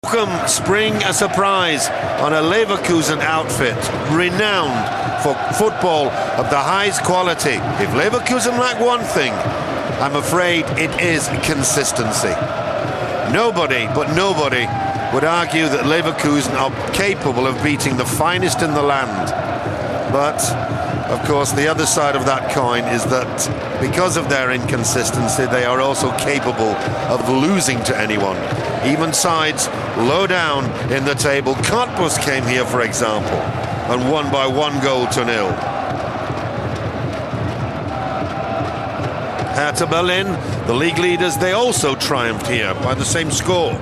Bochum spring a surprise on a Leverkusen outfit renowned for football of the highest quality. If Leverkusen lack one thing, I'm afraid it is consistency. Nobody would argue that Leverkusen are capable of beating the finest in the land. But, of course, the other side of that coin is that because of their inconsistency, they are also capable of losing to anyone. Even sides low down in the table. Cottbus came here, for example, and won by 1-0. Hertha Berlin, the league leaders, they also triumphed here by the same score.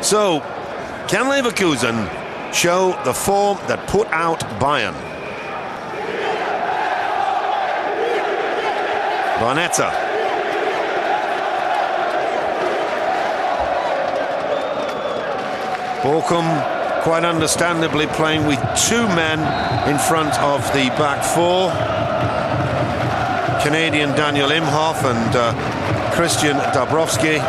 So, can Leverkusen show the form that put out Bayern? Barnetta. Bochum, quite understandably, playing with two men in front of the back four. Canadian Daniel Imhoff and Christian Dabrowski.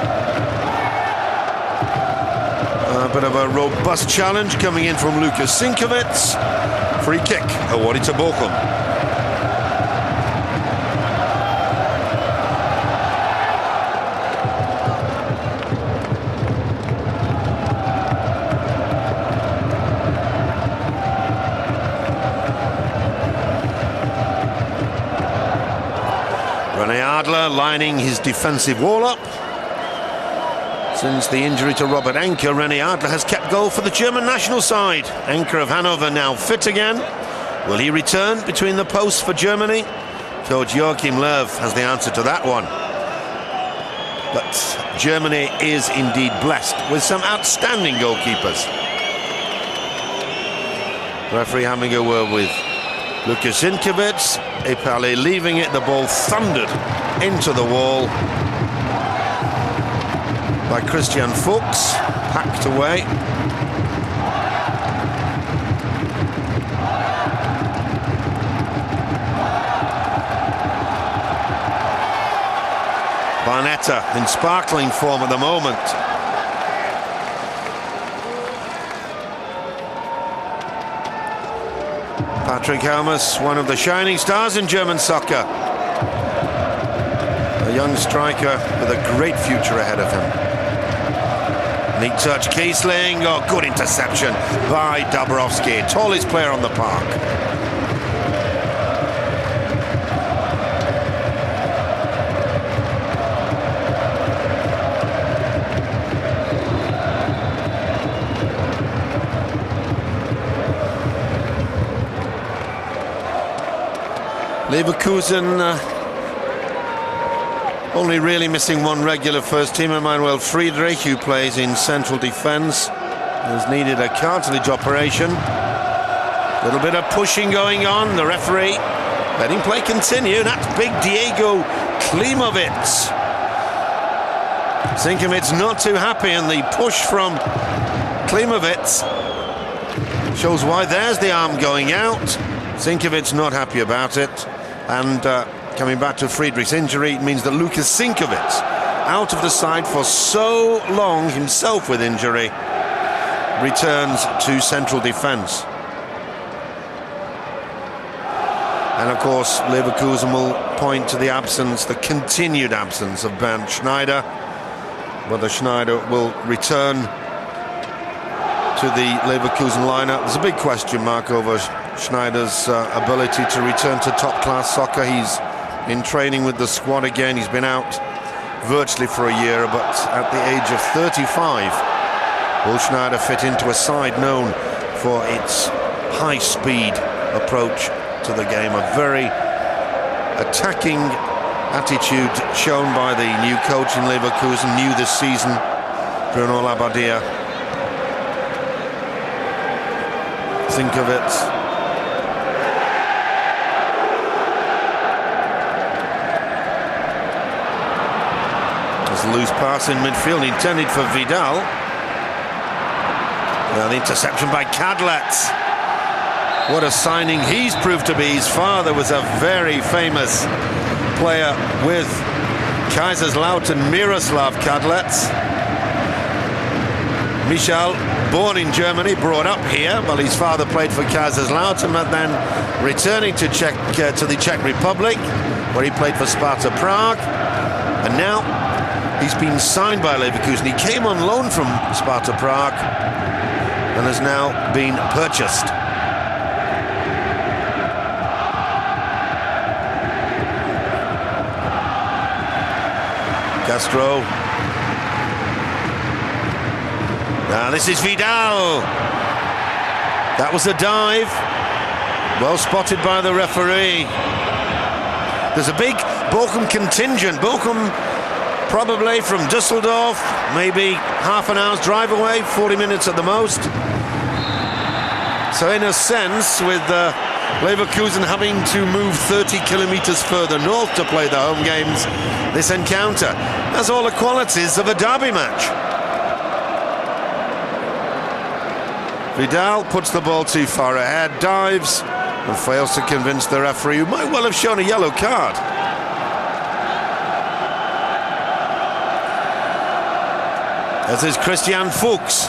A bit of a robust challenge coming in from Lukas Sinkiewicz. Free kick awarded to Bochum. Rene Adler lining his defensive wall up. Since the injury to Robert Enke, Rene Adler has kept goal for the German national side. Enke of Hanover now fit again. Will he return between the posts for Germany? Coach Joachim Löw has the answer to that one. But Germany is indeed blessed with some outstanding goalkeepers. Referee having a word with Lukas Sinkiewicz. Epale leaving it, the ball thundered into the wall by Christian Fuchs, packed away. Barnetta in sparkling form at the moment. Patrick Helmes, one of the shining stars in German soccer. A young striker with a great future ahead of him. Neat touch, Kiesling. Oh, good interception by Dabrowski, tallest player on the park. Leverkusen only really missing one regular first teamer, Manuel Friedrich, who plays in central defence. Has needed a cartilage operation. A little bit of pushing going on. The referee letting play continue. That's big Diego Klimovitz. Sinkiewicz not too happy, and the push from Klimovitz shows why. There's the arm going out. Sinkiewicz not happy about it. And coming back to Friedrich's injury, it means that Lukas Sinkiewicz, out of the side for so long, himself with injury, returns to central defence. And of course, Leverkusen will point to the absence, the continued absence of Bernd Schneider. Whether Schneider will return to the Leverkusen lineup, there's a big question mark over Schneider's ability to return to top-class soccer. He's in training with the squad again. He's been out virtually for a year, but at the age of 35, will Schneider fit into a side known for its high-speed approach to the game? A very attacking attitude shown by the new coach in Leverkusen, new this season, Bruno Labbadia. Sinkiewicz. Loose pass in midfield intended for Vidal. Now the interception by Cadlet. What a signing he's proved to be. His father was a very famous player with Kaiserslautern, Miroslav Kadlec. Michal, born in Germany, brought up here, while his father played for Kaiserslautern, but then returning to the Czech Republic, where he played for Sparta Prague, and now he's been signed by Leverkusen. He came on loan from Sparta Prague and has now been purchased. Castro. Now this is Vidal. That was a dive. Well spotted by the referee. There's a big Bochum contingent. Bochum probably from Düsseldorf, maybe half an hour's drive away, 40 minutes at the most. So in a sense, with Leverkusen having to move 30 kilometers further north to play their home games, this encounter has all the qualities of a derby match. Vidal puts the ball too far ahead, dives, and fails to convince the referee, who might well have shown a yellow card. As is Christian Fuchs.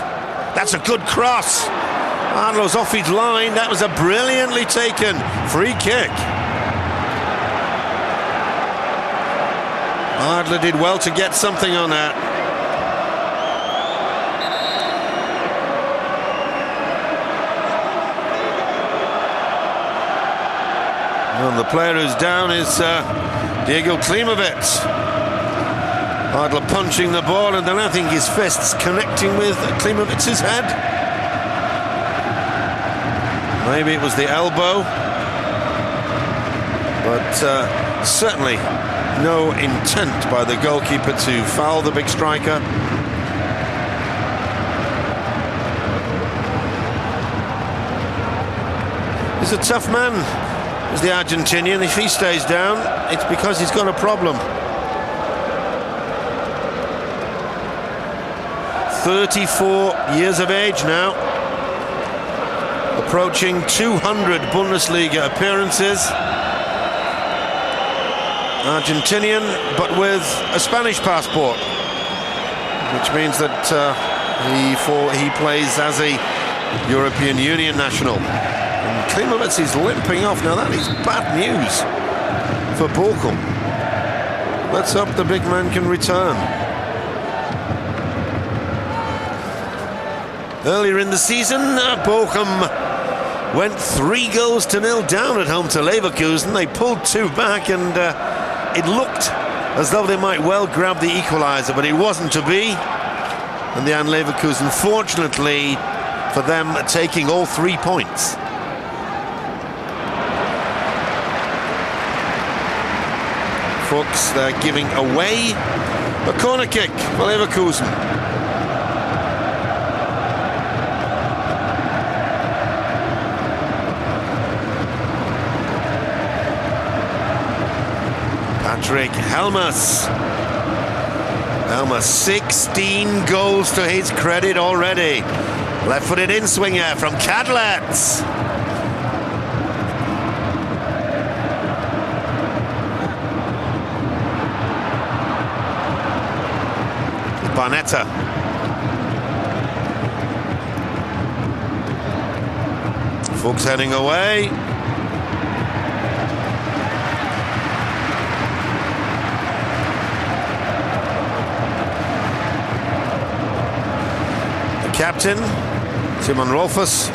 That's a good cross. Arno's off his line. That was a brilliantly taken free kick. Adler did well to get something on that. And the player who's down is Diego Klimovic. Adler punching the ball, and then I think his fists connecting with Klimovic's head. Maybe it was the elbow, but certainly no intent by the goalkeeper to foul the big striker. He's a tough man, is the Argentinian. If he stays down, it's because he's got a problem. 34 years of age now, approaching 200 Bundesliga appearances. Argentinian, but with a Spanish passport, which means that he plays as a European Union national. And Klimovic is limping off. Now that is bad news for Bochum. Let's hope the big man can return. Earlier in the season, Bochum went 3-0 down at home to Leverkusen. They pulled 2 back, and it looked as though they might well grab the equaliser, but it wasn't to be. And the Leverkusen, fortunately for them, taking all 3 points. Fuchs, they're giving away a corner kick for Leverkusen. Patrick Helmers. Helmers, 16 goals to his credit already. Left-footed in-swinger from Kadlec. Barnetta. Fuchs heading away. Captain Simon Rolfes.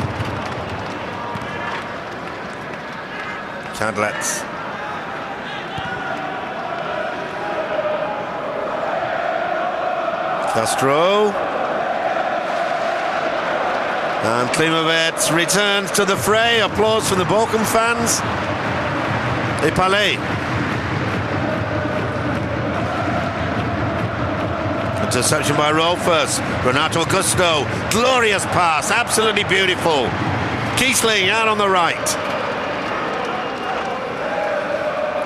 Kadlec. Castro. And Klimovic returns to the fray. Applause from the Bochum fans. Epalé. Interception by Rolfes. Renato Augusto. Glorious pass. Absolutely beautiful. Kiesling out on the right.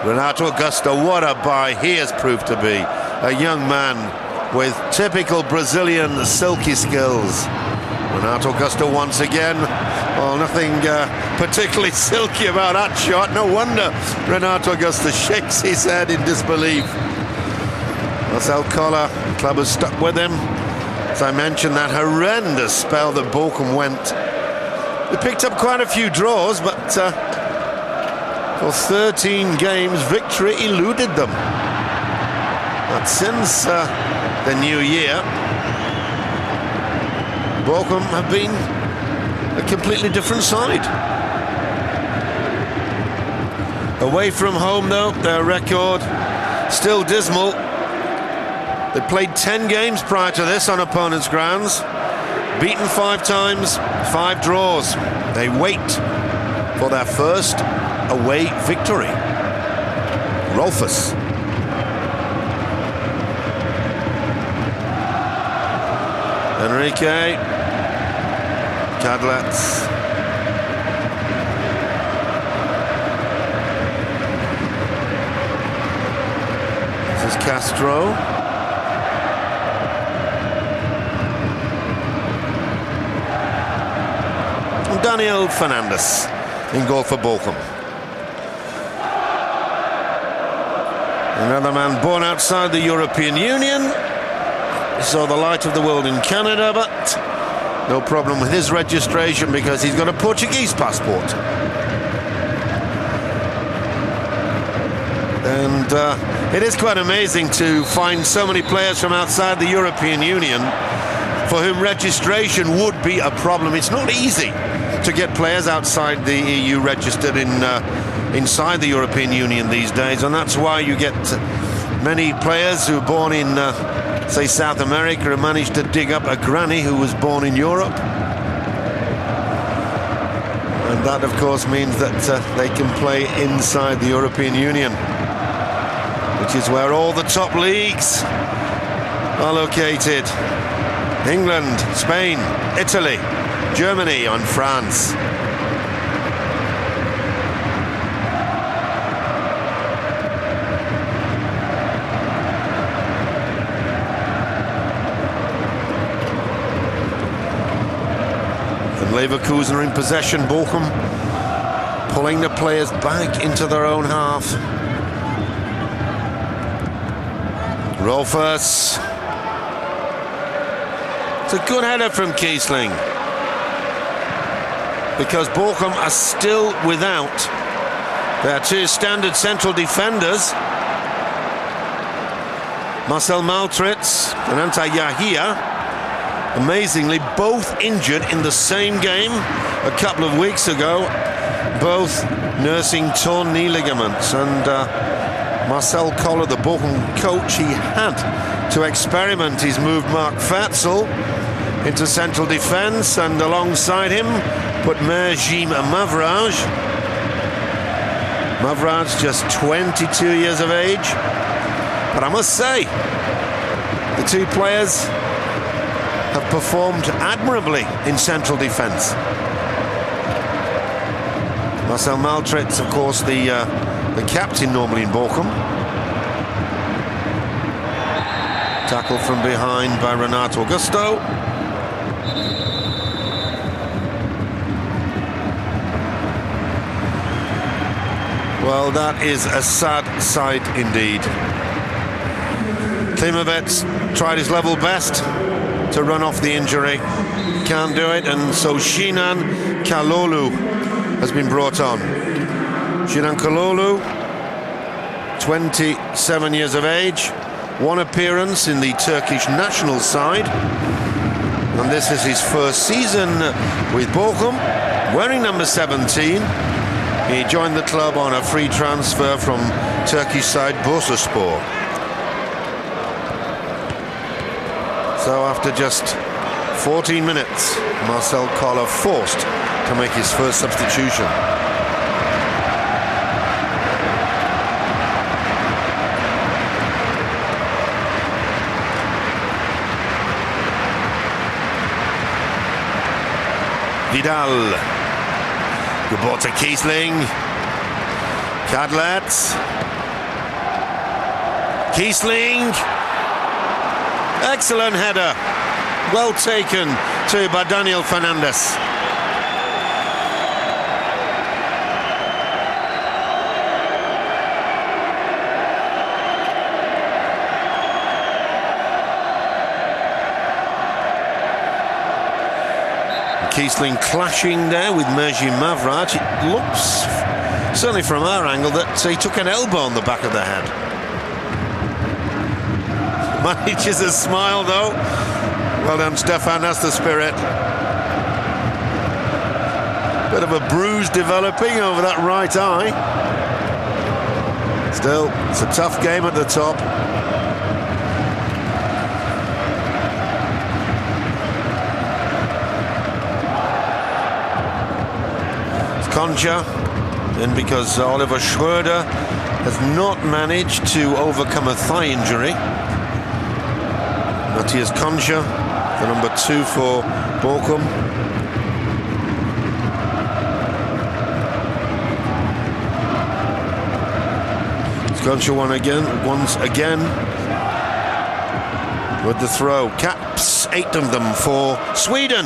Renato Augusto, what a buy he has proved to be. A young man with typical Brazilian silky skills. Renato Augusto once again Well, nothing particularly silky about that shot. No wonder Renato Augusto shakes his head in disbelief. Marcel Koller, the club has stuck with him. As I mentioned, that horrendous spell that Bochum went. They picked up quite a few draws, but for 13 games, victory eluded them. But since the new year, Bochum have been a completely different side. Away from home, though, their record still dismal. They played 10 games prior to this on opponents' grounds, beaten 5 times, 5 draws. They wait for their first away victory. Rolfus. Enrique. Cadlets. This is Castro. Daniel Fernandes in goal for Bochum. Another man born outside the European Union. He saw the light of the world in Canada, but no problem with his registration because he's got a Portuguese passport. And it is quite amazing to find so many players from outside the European Union for whom registration would be a problem. It's not easy to get players outside the EU registered inside the European Union these days, and that's why you get many players who are born in, say, South America and manage to dig up a granny who was born in Europe. And that, of course, means that they can play inside the European Union, which is where all the top leagues are located. England, Spain, Italy, Germany and France. And Leverkusen are in possession. Bochum pulling the players back into their own half. Rolfus. It's a good header from Kiesling, because Bochum are still without their 2 standard central defenders, Marcel Maltritz and Anta Yahia. Amazingly, both injured in the same game a couple of weeks ago, both nursing torn knee ligaments. And Marcel Koller, the Bochum coach, he had to experiment. He's moved Mark Fatzel into central defence, and alongside him put Merjim Mavraj. Mavraj just 22 years of age. But I must say, the 2 players have performed admirably in central defence. Marcel Maltritz, of course, the captain normally in Bochum. Tackle from behind by Renato Augusto. Well, that is a sad sight indeed. Klimovets tried his level best to run off the injury. Can't do it, and so Sinan Kalolu has been brought on. Sinan Kalolu, 27 years of age, 1 appearance in the Turkish national side, and this is his first season with Bochum, wearing number 17. He joined the club on a free transfer from Turkish side Bursaspor. So after just 14 minutes, Marcel Koller forced to make his first substitution. Vidal. Good ball to Kiesling. Cadlets. Kiesling. Excellent header. Well taken too by Daniel Fernandes. Kiesling clashing there with Merji Mavraj. It looks, certainly from our angle, that he took an elbow on the back of the head. Manages a smile though. Well done, Stefan, that's the spirit. Bit of a bruise developing over that right eye. Still, it's a tough game at the top. Concha, and because Oliver Schroeder has not managed to overcome a thigh injury. Matthias Concha, the number 2 for Bochum. Concha once again with the throw. Caps, 8 of them for Sweden.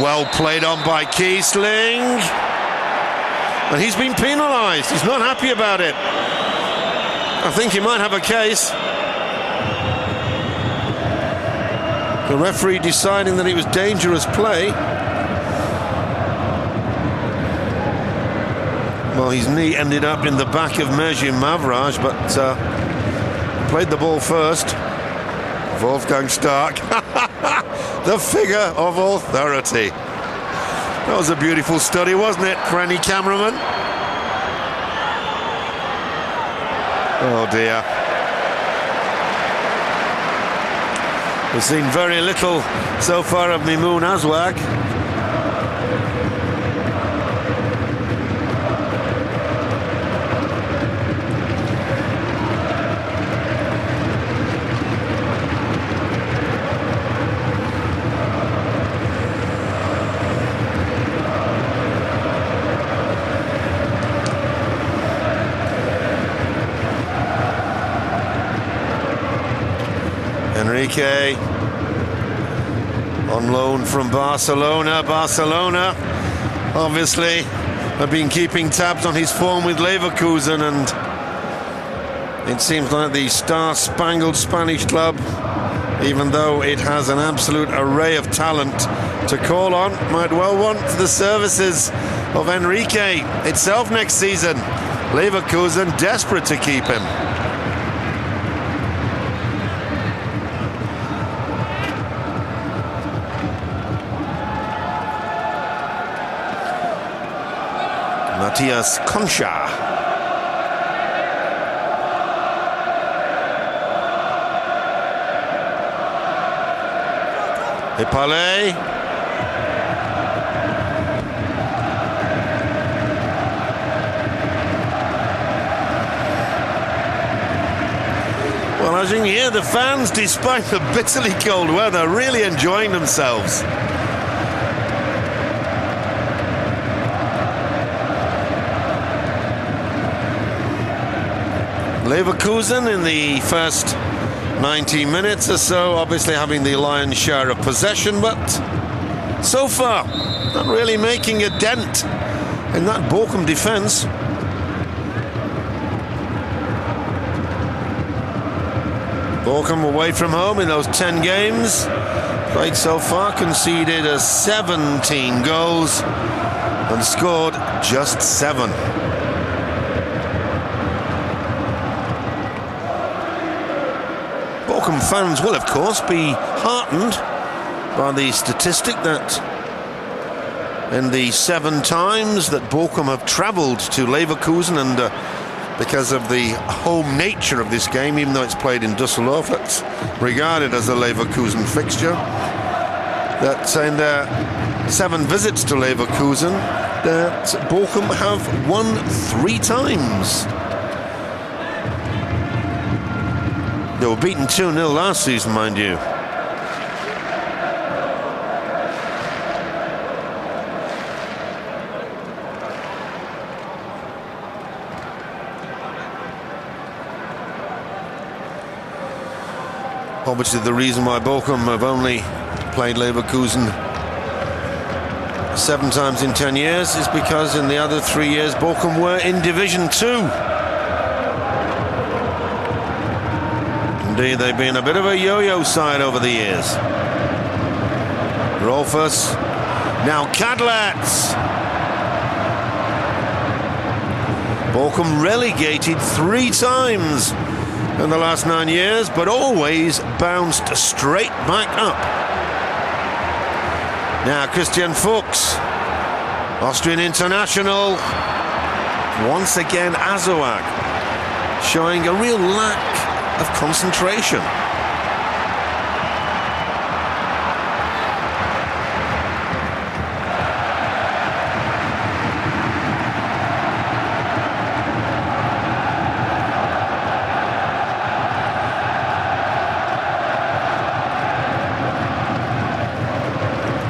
Well played on by Kiesling, and he's been penalised. He's not happy about it. I think he might have a case. The referee deciding that it was dangerous play. Well, his knee ended up in the back of Merji Mavraj, but played the ball first. Wolfgang Stark. The figure of authority. That was a beautiful study, wasn't it, for any cameraman? Oh dear. We've seen very little so far of Mimoun Azwag. Enrique on loan from Barcelona. Barcelona obviously have been keeping tabs on his form with Leverkusen, and it seems like the star-spangled Spanish club, even though it has an absolute array of talent to call on, might well want the services of Enrique itself next season. Leverkusen desperate to keep him. Matthias Concha. Epale. Well, as you can hear, the fans, despite the bitterly cold weather, are really enjoying themselves. Leverkusen in the first 90 minutes or so, obviously having the lion's share of possession, but so far not really making a dent in that Bochum defence. Bochum away from home in those 10 games played so far, conceded 17 goals and scored just 7. Bochum fans will, of course, be heartened by the statistic that in the 7 times that Bochum have travelled to Leverkusen, and because of the home nature of this game, even though it's played in Düsseldorf, it's regarded as a Leverkusen fixture, that in their 7 visits to Leverkusen, that Bochum have won 3 times. They were beaten 2-0 last season, mind you. Obviously, the reason why Bochum have only played Leverkusen 7 times in 10 years is because in the other 3 years Bochum were in Division 2. Indeed, they've been a bit of a yo-yo side over the years. Rolfers, now Cadlets. Bochum relegated 3 times in the last 9 years, but always bounced straight back up. Now Christian Fuchs, Austrian international. Once again Azoag showing a real lack of concentration.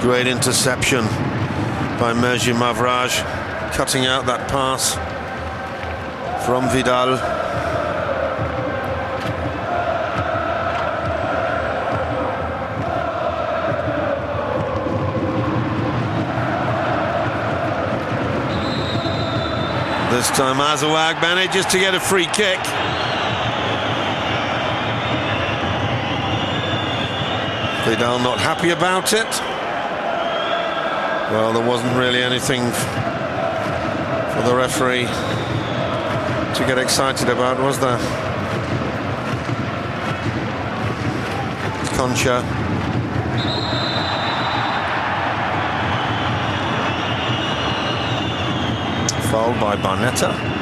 Great interception by Merji Mavraj, cutting out that pass from Vidal. This time Azoag manages to get a free kick. Vidal not happy about it. Well, there wasn't really anything for the referee to get excited about, was there? Concha. Fouled by Barnetta.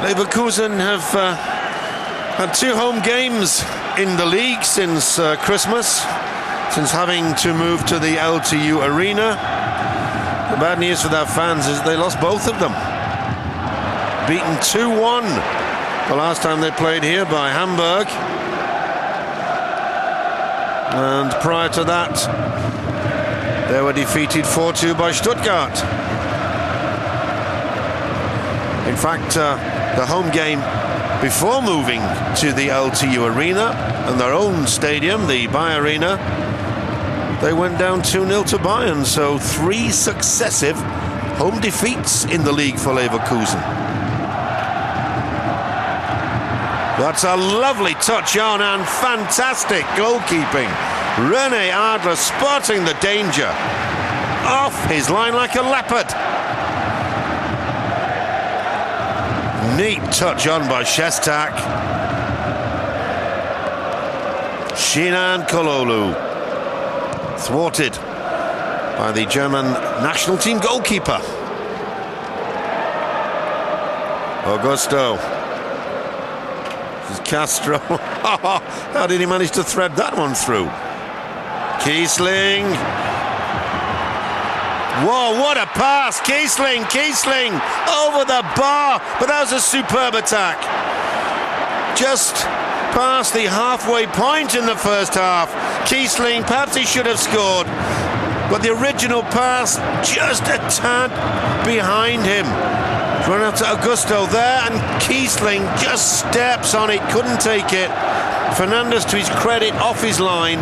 Leverkusen have had 2 home games in the league since Christmas, since having to move to the LTU Arena. The bad news for their fans is they lost both of them. Beaten 2-1 the last time they played here by Hamburg. And prior to that, they were defeated 4-2 by Stuttgart. In fact, the home game before moving to the LTU Arena and their own stadium, the Bayer Arena, they went down 2-0 to Bayern, so 3 successive home defeats in the league for Leverkusen. That's a lovely touch on and fantastic goalkeeping. Rene Adler spotting the danger off his line like a leopard. Neat touch on by Shestak. Sinan Kololu thwarted by the German national team goalkeeper. Augusto. This is Castro. How did he manage to thread that one through? Kiesling. Whoa, what a pass! Kiesling over the bar, but that was a superb attack. Just past the halfway point in the first half. Kiesling, perhaps he should have scored, but the original pass just a tad behind him. Run out to Augusto there, and Kiesling just steps on it, couldn't take it. Fernandes, to his credit, off his line.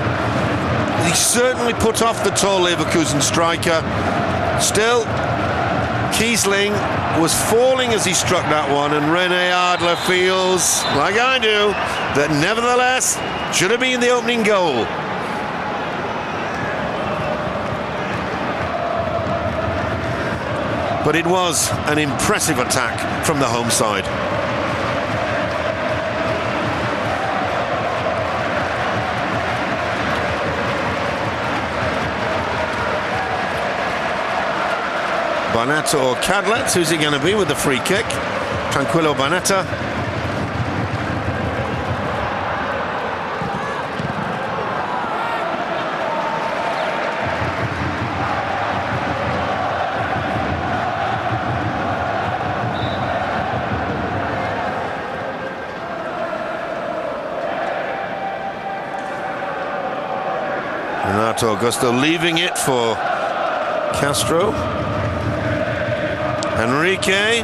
He certainly put off the tall Leverkusen striker. Still, Kiesling was falling as he struck that one, and Rene Adler feels, like I do, that nevertheless should have been the opening goal. But it was an impressive attack from the home side. Barnetta or Cadlets, who's it going to be with the free kick? Tranquillo Barnetta. Renato Augusto leaving it for Castro. Enrique.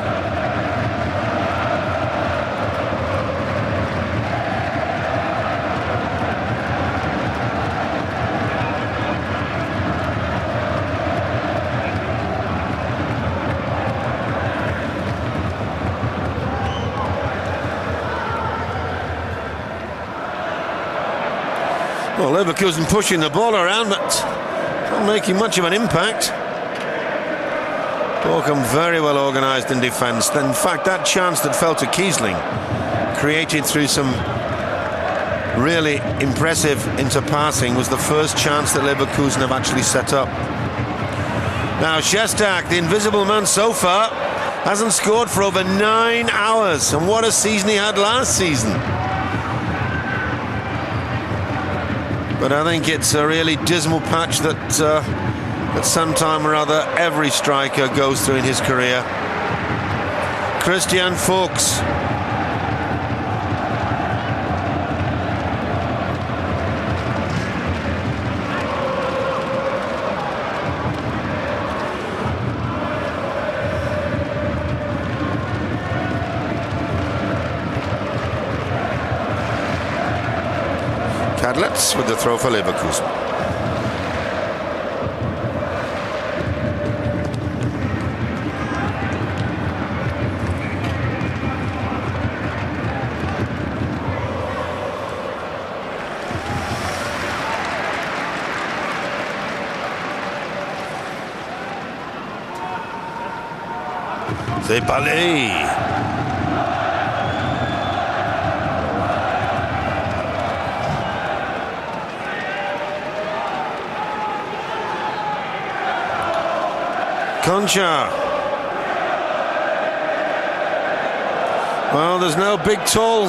Well, Leverkusen pushing the ball around, but not making much of an impact. Bochum very well organised in defence. In fact, that chance that fell to Kiesling, created through some really impressive interpassing, was the first chance that Leverkusen have actually set up. Now Šestak, the invisible man so far, hasn't scored for over 9 hours, and what a season he had last season. But I think it's a really dismal patch that at some time or other every striker goes through in his career. Christian Fuchs. Kadlec with the throw for Leverkusen. C'est Palais. Concha. Well, there's no big tall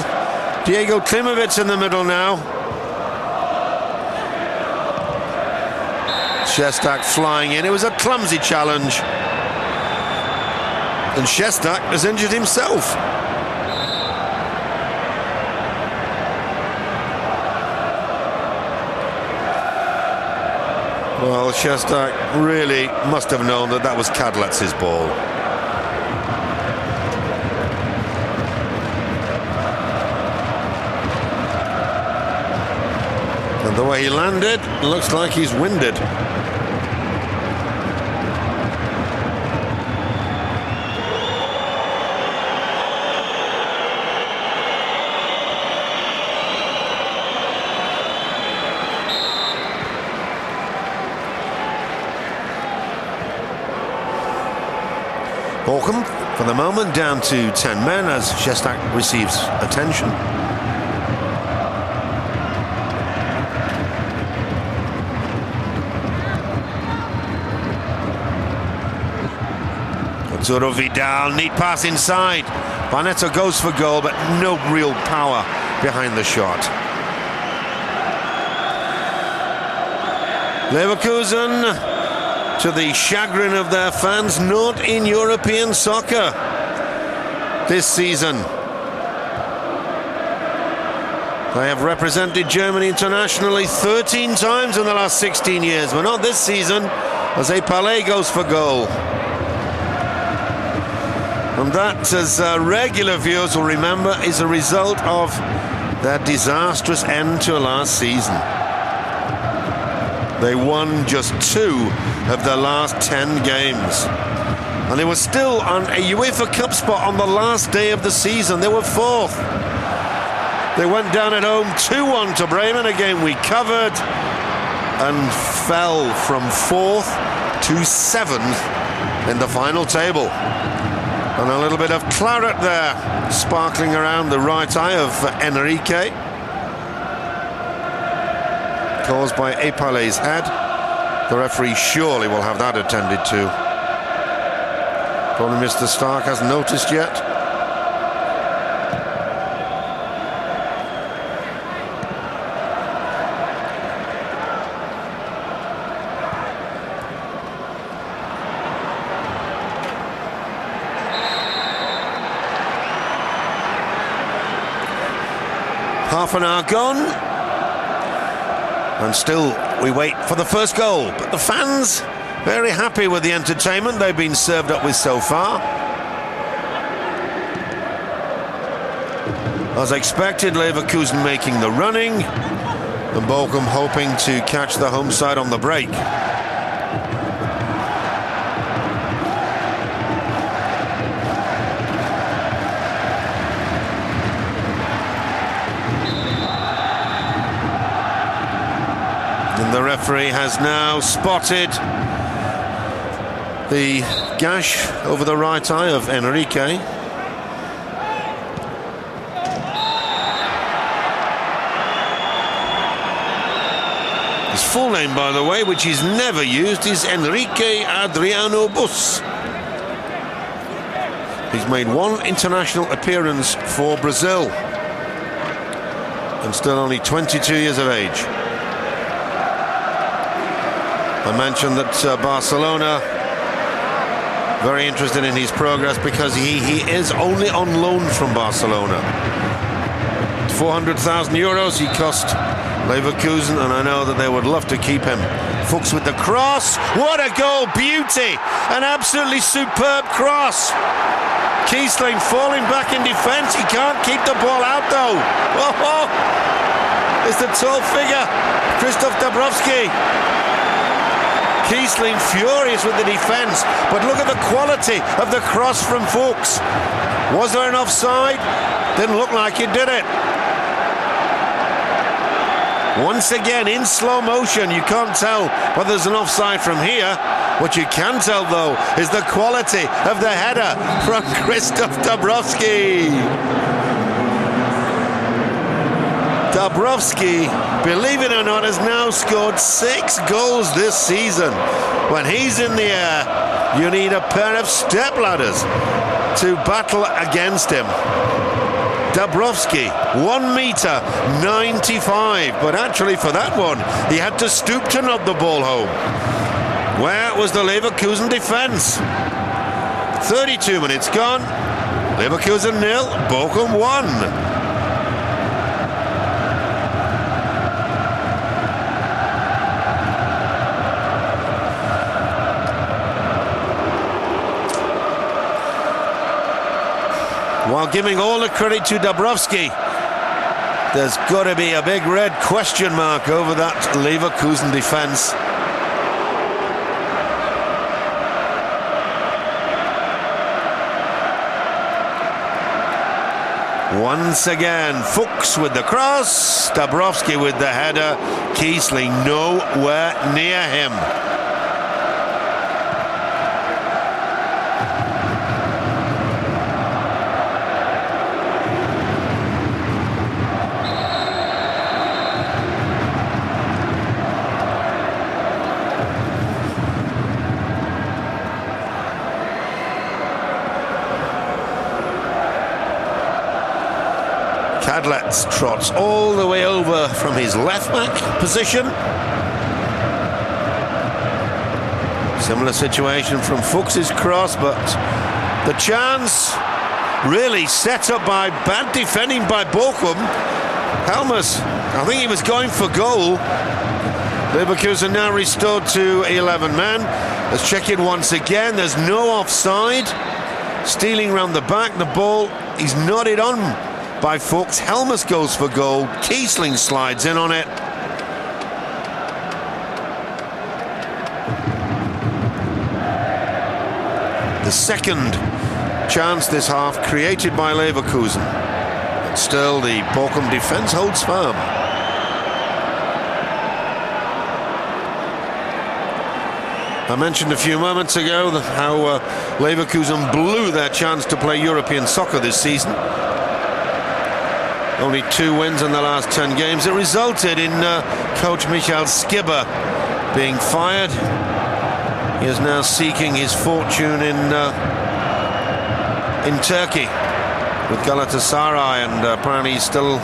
Diego Klimovich in the middle now. Šestak flying in. It was a clumsy challenge. And Šestak has injured himself. Well, Šestak really must have known that that was Kadlec's ball. And the way he landed, looks like he's winded. Bochum, for the moment, down to 10 men as Šestak receives attention. Arturo Vidal, neat pass inside. Barnetto goes for goal, but no real power behind the shot. Leverkusen, to the chagrin of their fans, not in European soccer this season. They have represented Germany internationally 13 times in the last 16 years, but not this season, as Palais goes for goal. And that, as regular viewers will remember, is a result of their disastrous end to last season. They won just 2 of their last 10 games. And they were still on a UEFA Cup spot on the last day of the season. They were 4th. They went down at home 2-1 to Bremen, a game we covered, and fell from 4th to 7th in the final table. And a little bit of claret there, sparkling around the right eye of Enrique, caused by Palais' head. The referee surely will have that attended to. Probably Mr. Stark hasn't noticed yet. Half an hour gone. And still we wait for the first goal. But the fans very happy with the entertainment they've been served up with so far. As expected, Leverkusen making the running, and Bochum hoping to catch the home side on the break. And the referee has now spotted the gash over the right eye of Enrique. His full name, by the way, which he's never used, is Enrique Adriano Bus. He's made one international appearance for Brazil and still only 22 years of age. I mentioned that Barcelona very interested in his progress because he is only on loan from Barcelona. 400,000 euros he cost Leverkusen, and I know that they would love to keep him. Fuchs with the cross. What a goal! Beauty! An absolutely superb cross. Kiesling falling back in defence. He can't keep the ball out though. Oh, it's the tall figure, Krzysztof Dabrowski. Kiesling furious with the defence, but look at the quality of the cross from Fuchs. Was there an offside? Didn't look like it, did it? Once again, in slow motion, you can't tell whether there's an offside from here. What you can tell, though, is the quality of the header from Krzysztof Dabrowski. Dabrowski, believe it or not, has now scored 6 goals this season. When he's in the air, you need a pair of stepladders to battle against him. Dabrowski, 1 meter 95, but actually for that one, he had to stoop to knob the ball home. Where was the Leverkusen defence? 32 minutes gone. Leverkusen 0, Bochum 1. While giving all the credit to Dabrowski, there's got to be a big red question mark over that Leverkusen defence. Once again, Fuchs with the cross, Dabrowski with the header, Kiesling nowhere near him. Cadlets trots all the way over from his left back position. Similar situation from Fuchs's cross, but the chance really set up by bad defending by Bochum. Helmers, I think he was going for goal. Leverkusen now restored to 11 men. Let's check it once again. There's no offside. Stealing round the back, the ball is nodded on by Fuchs. Helmers goes for goal. Kiesling slides in on it. The second chance this half created by Leverkusen. But still, the Bochum defence holds firm. I mentioned a few moments ago how Leverkusen blew their chance to play European soccer this season. Only 2 wins in the last 10 games. It resulted in coach Michael Skibber being fired. He is now seeking his fortune in Turkey with Galatasaray, and apparently he's still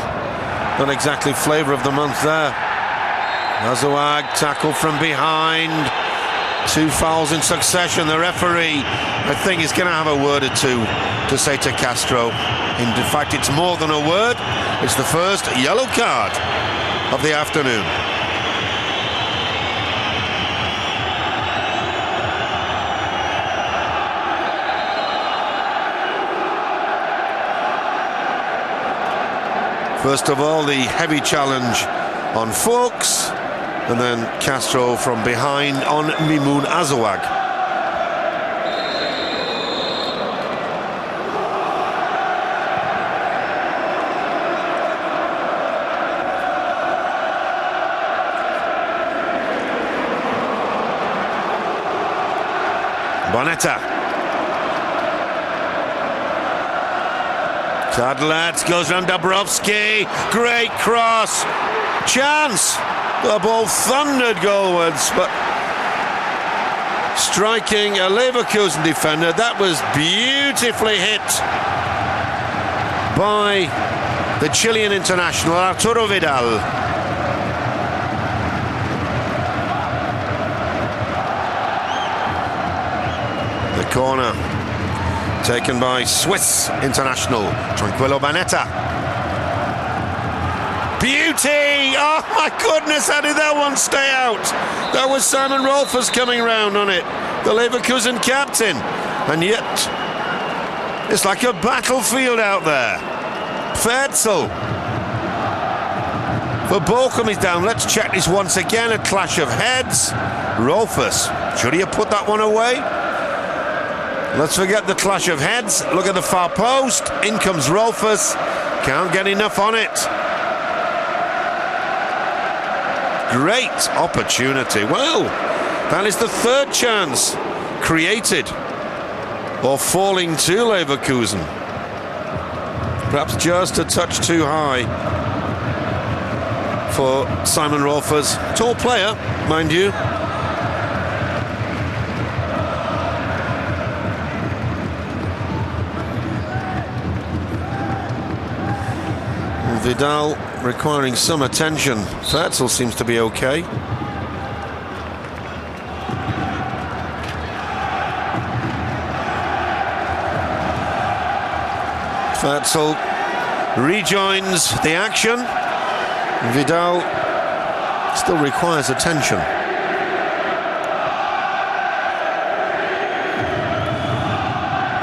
not exactly flavour of the month there. Azuag tackle from behind. 2 fouls in succession. The referee, I think, is going to have a word or two to say to Castro. In fact, it's more than a word. It's the first yellow card of the afternoon. First of all, the heavy challenge on Fuchs, and then Castro from behind on Mimoun Azawag. Bonetta. Tadlet goes round Dabrowski. Great cross. Chance. The ball thundered goalwards, but striking a Leverkusen defender. That was beautifully hit by the Chilean international, Arturo Vidal. The corner taken by Swiss international Tranquillo Bonetta. Beauty! Oh my goodness, how did that one stay out? That was Simon Rolfers coming round on it, the Leverkusen captain. And yet, it's like a battlefield out there. Fertzel. For Bochum is down. Let's check this once again. A clash of heads. Rolfers. Should he have put that one away? Let's forget the clash of heads. Look at the far post. In comes Rolfers. Can't get enough on it. Great opportunity. Well, that is the third chance created or falling to Leverkusen. Perhaps just a touch too high for Simon Rolfers. Tall player, mind you. Vidal requiring some attention. Fertzel seems to be okay. Fertzel rejoins the action. Vidal still requires attention.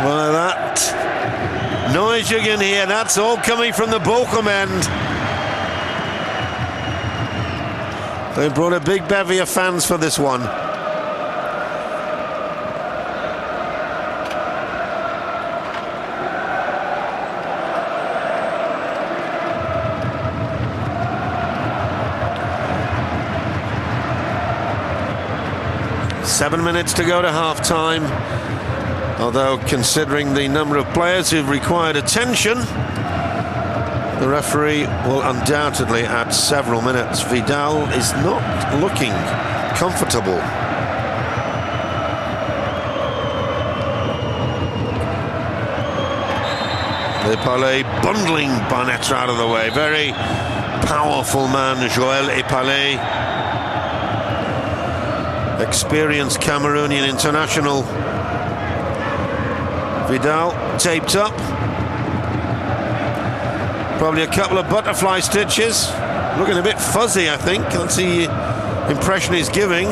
Well, that noise you can hear, that's all coming from the Bochum end. They brought a big bevy of fans for this one. Seven minutes to go to half-time. Although, considering the number of players who've required attention, the referee will undoubtedly add several minutes. Vidal is not looking comfortable. Epalé bundling Bonetta out of the way. Very powerful man, Joël Epalé. Experienced Cameroonian international. Vidal taped up. Probably a couple of butterfly stitches. Looking a bit fuzzy, I think. That's the impression he's giving.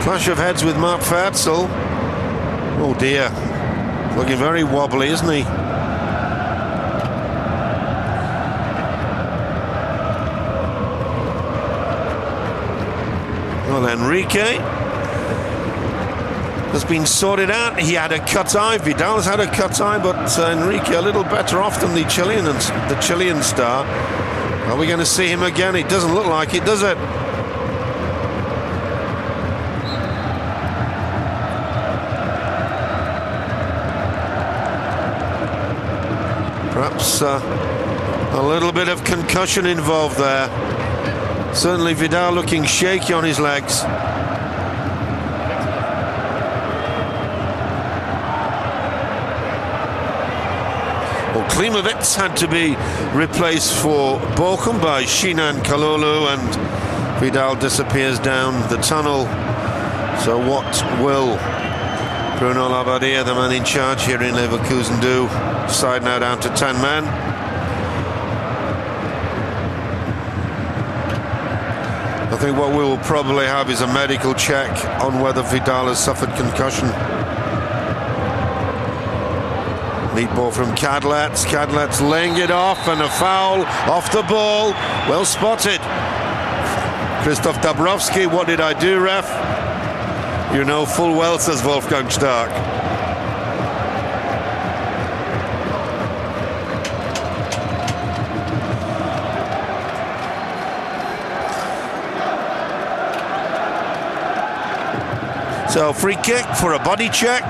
Clash of heads with Mark Fertzel. Oh dear. Looking very wobbly, isn't he? Well, Enrique has been sorted out. He had a cut eye. Vidal's had a cut eye, but Enrique a little better off than the Chilean star. Are we going to see him again? It doesn't look like it, does it? Perhaps a little bit of concussion involved there. Certainly Vidal looking shaky on his legs. Well, Klimovitz had to be replaced for Bochum by Shinan Kalulu, and Vidal disappears down the tunnel. So what will Bruno Labbadia, the man in charge here in Leverkusen, do? Side now down to 10 men. I think what we will probably have is a medical check on whether Vidal has suffered concussion. Lead ball from Cadlets. Cadlets laying it off, and a foul off the ball. Well spotted. Christoph Dabrowski, what did I do, ref? You know full well, says Wolfgang Stark. So free kick for a body check.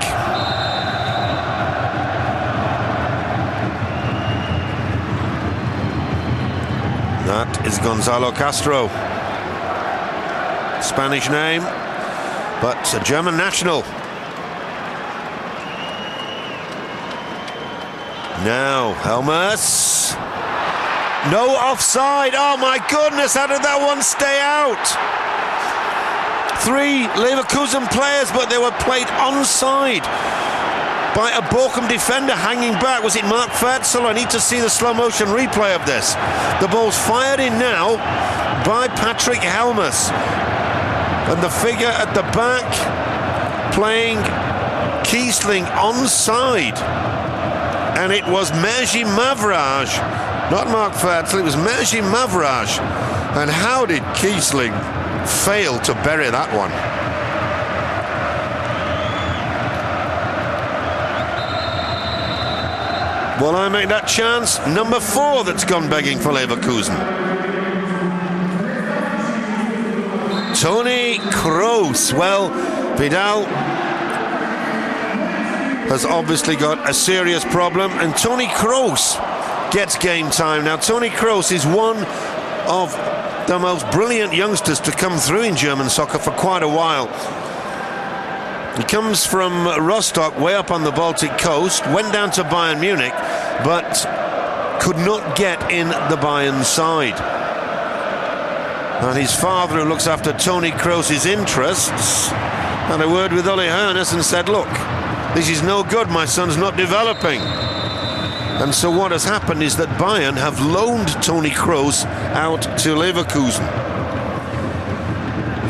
That is Gonzalo Castro. Spanish name, but a German national. Now Helmers. No offside. Oh my goodness, how did that one stay out? 3 Leverkusen players, but they were played onside by a Bochum defender hanging back. Was it Mark Fertzel? I need to see the slow motion replay of this. The ball's fired in now by Patrick Helmers. And the figure at the back playing Kiesling onside. And it was Merji Mavraj, not Mark Fertzel, it was Merji Mavraj. And how did Kiesling fail to bury that one? Well, I make that chance number 4 that's gone begging for Leverkusen. Toni Kroos. Well, Vidal has obviously got a serious problem, and Toni Kroos gets game time. Now, Toni Kroos is one of the most brilliant youngsters to come through in German soccer for quite a while. He comes from Rostock, way up on the Baltic coast, went down to Bayern Munich, but could not get in the Bayern side. And his father, who looks after Toni Kroos' interests, had a word with Ole Hoeneß and said, look, this is no good, my son's not developing. And so what has happened is that Bayern have loaned Toni Kroos out to Leverkusen.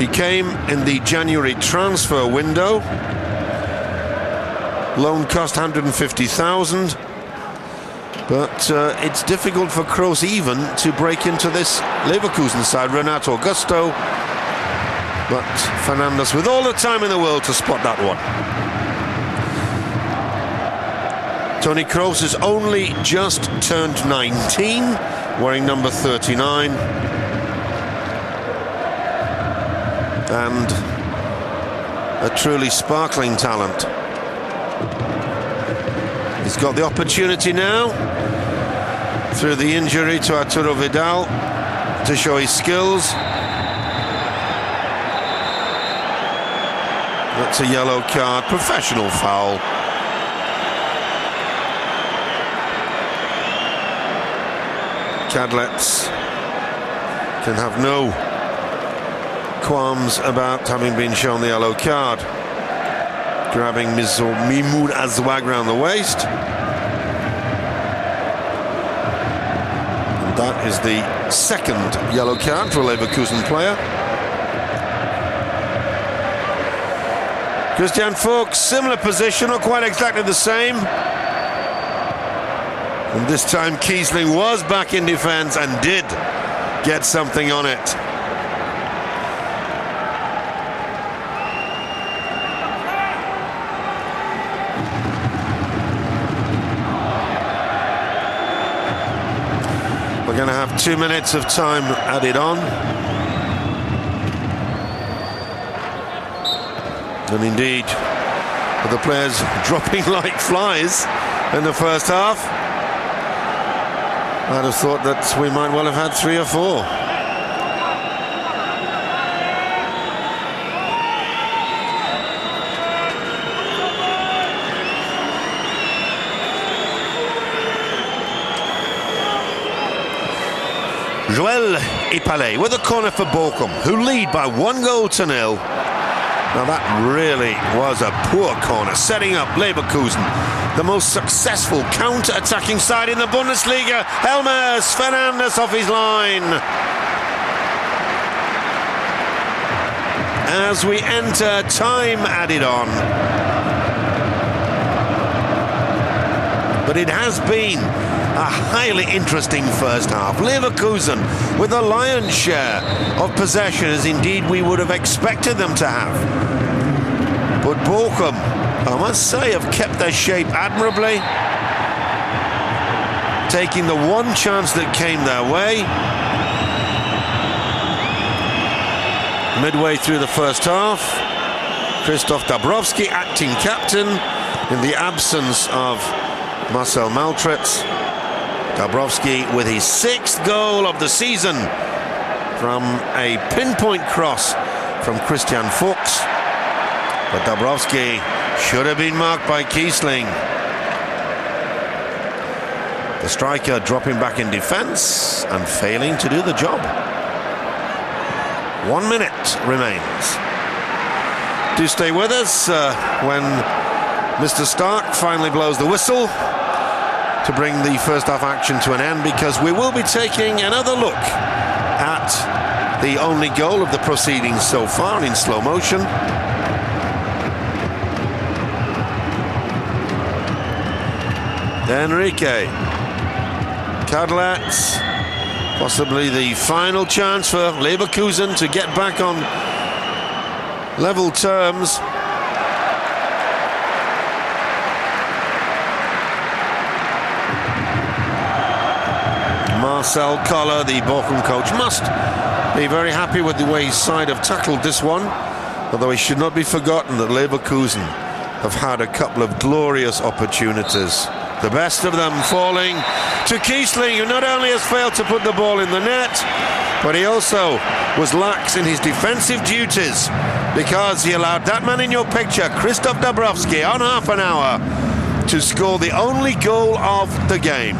He came in the January transfer window. Loan cost 150,000. But it's difficult for Kroos even to break into this Leverkusen side. Renato Augusto, but Fernandes with all the time in the world to spot that one. Toni Kroos has only just turned 19, wearing number 39. And a truly sparkling talent. He's got the opportunity now, through the injury to Arturo Vidal, to show his skills. That's a yellow card, professional foul. Cadlets can have no qualms about having been shown the yellow card. Grabbing Mimoud Azwag round the waist. And that is the second yellow card for a Leverkusen player. Christian Fuchs, similar position, not quite exactly the same. And this time Kiesling was back in defence and did get something on it. We're going to have 2 minutes of time added on. And indeed, with the players dropping like flies in the first half, I'd have thought that we might well have had 3 or 4. Joel Ipale with a corner for Bochum, who lead by 1-0. Now that really was a poor corner, setting up Leverkusen, the most successful counter-attacking side in the Bundesliga. Helmers, Fernandes off his line. As we enter time added on. but it has been a highly interesting first half. Leverkusen with a lion's share of possession, as indeed we would have expected them to have. But Bochum, I must say, have kept their shape admirably, taking the one chance that came their way. Midway through the first half, Krzysztof Dabrowski acting captain in the absence of Marcel Maltritz. Dabrowski with his 6th goal of the season from a pinpoint cross from Christian Fuchs. But Dabrowski should have been marked by Kiesling. The striker dropping back in defence and failing to do the job. 1 minute remains. Do stay with us when Mr. Stark finally blows the whistle to bring the first half action to an end, because we will be taking another look at the only goal of the proceedings so far in slow motion. Enrique Kadlec, possibly the final chance for Leverkusen to get back on level terms. Marcel Koller, the Bochum coach, must be very happy with the way his side have tackled this one, although it should not be forgotten that Leverkusen have had a couple of glorious opportunities. The best of them falling to Kiesling, who not only has failed to put the ball in the net, but he also was lax in his defensive duties, because he allowed that man in your picture, Krzysztof Dabrowski, on half an hour to score the only goal of the game.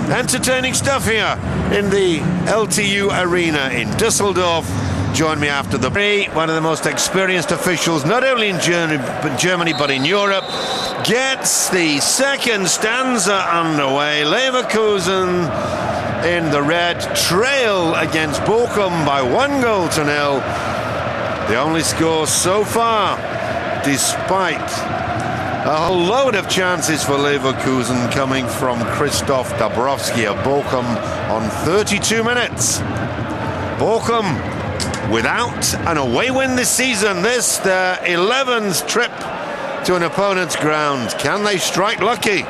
Entertaining stuff here in the LTU Arena in Düsseldorf. Join me after the break. One of the most experienced officials, not only in Germany but in Europe, gets the second stanza underway. Leverkusen in the red trail against Bochum by 1-0. The only score so far, despite a whole load of chances for Leverkusen coming from Krzysztof Dabrowski of Bochum on 32 minutes. Bochum without an away win this season. This their 11th trip to an opponent's ground. Can they strike lucky?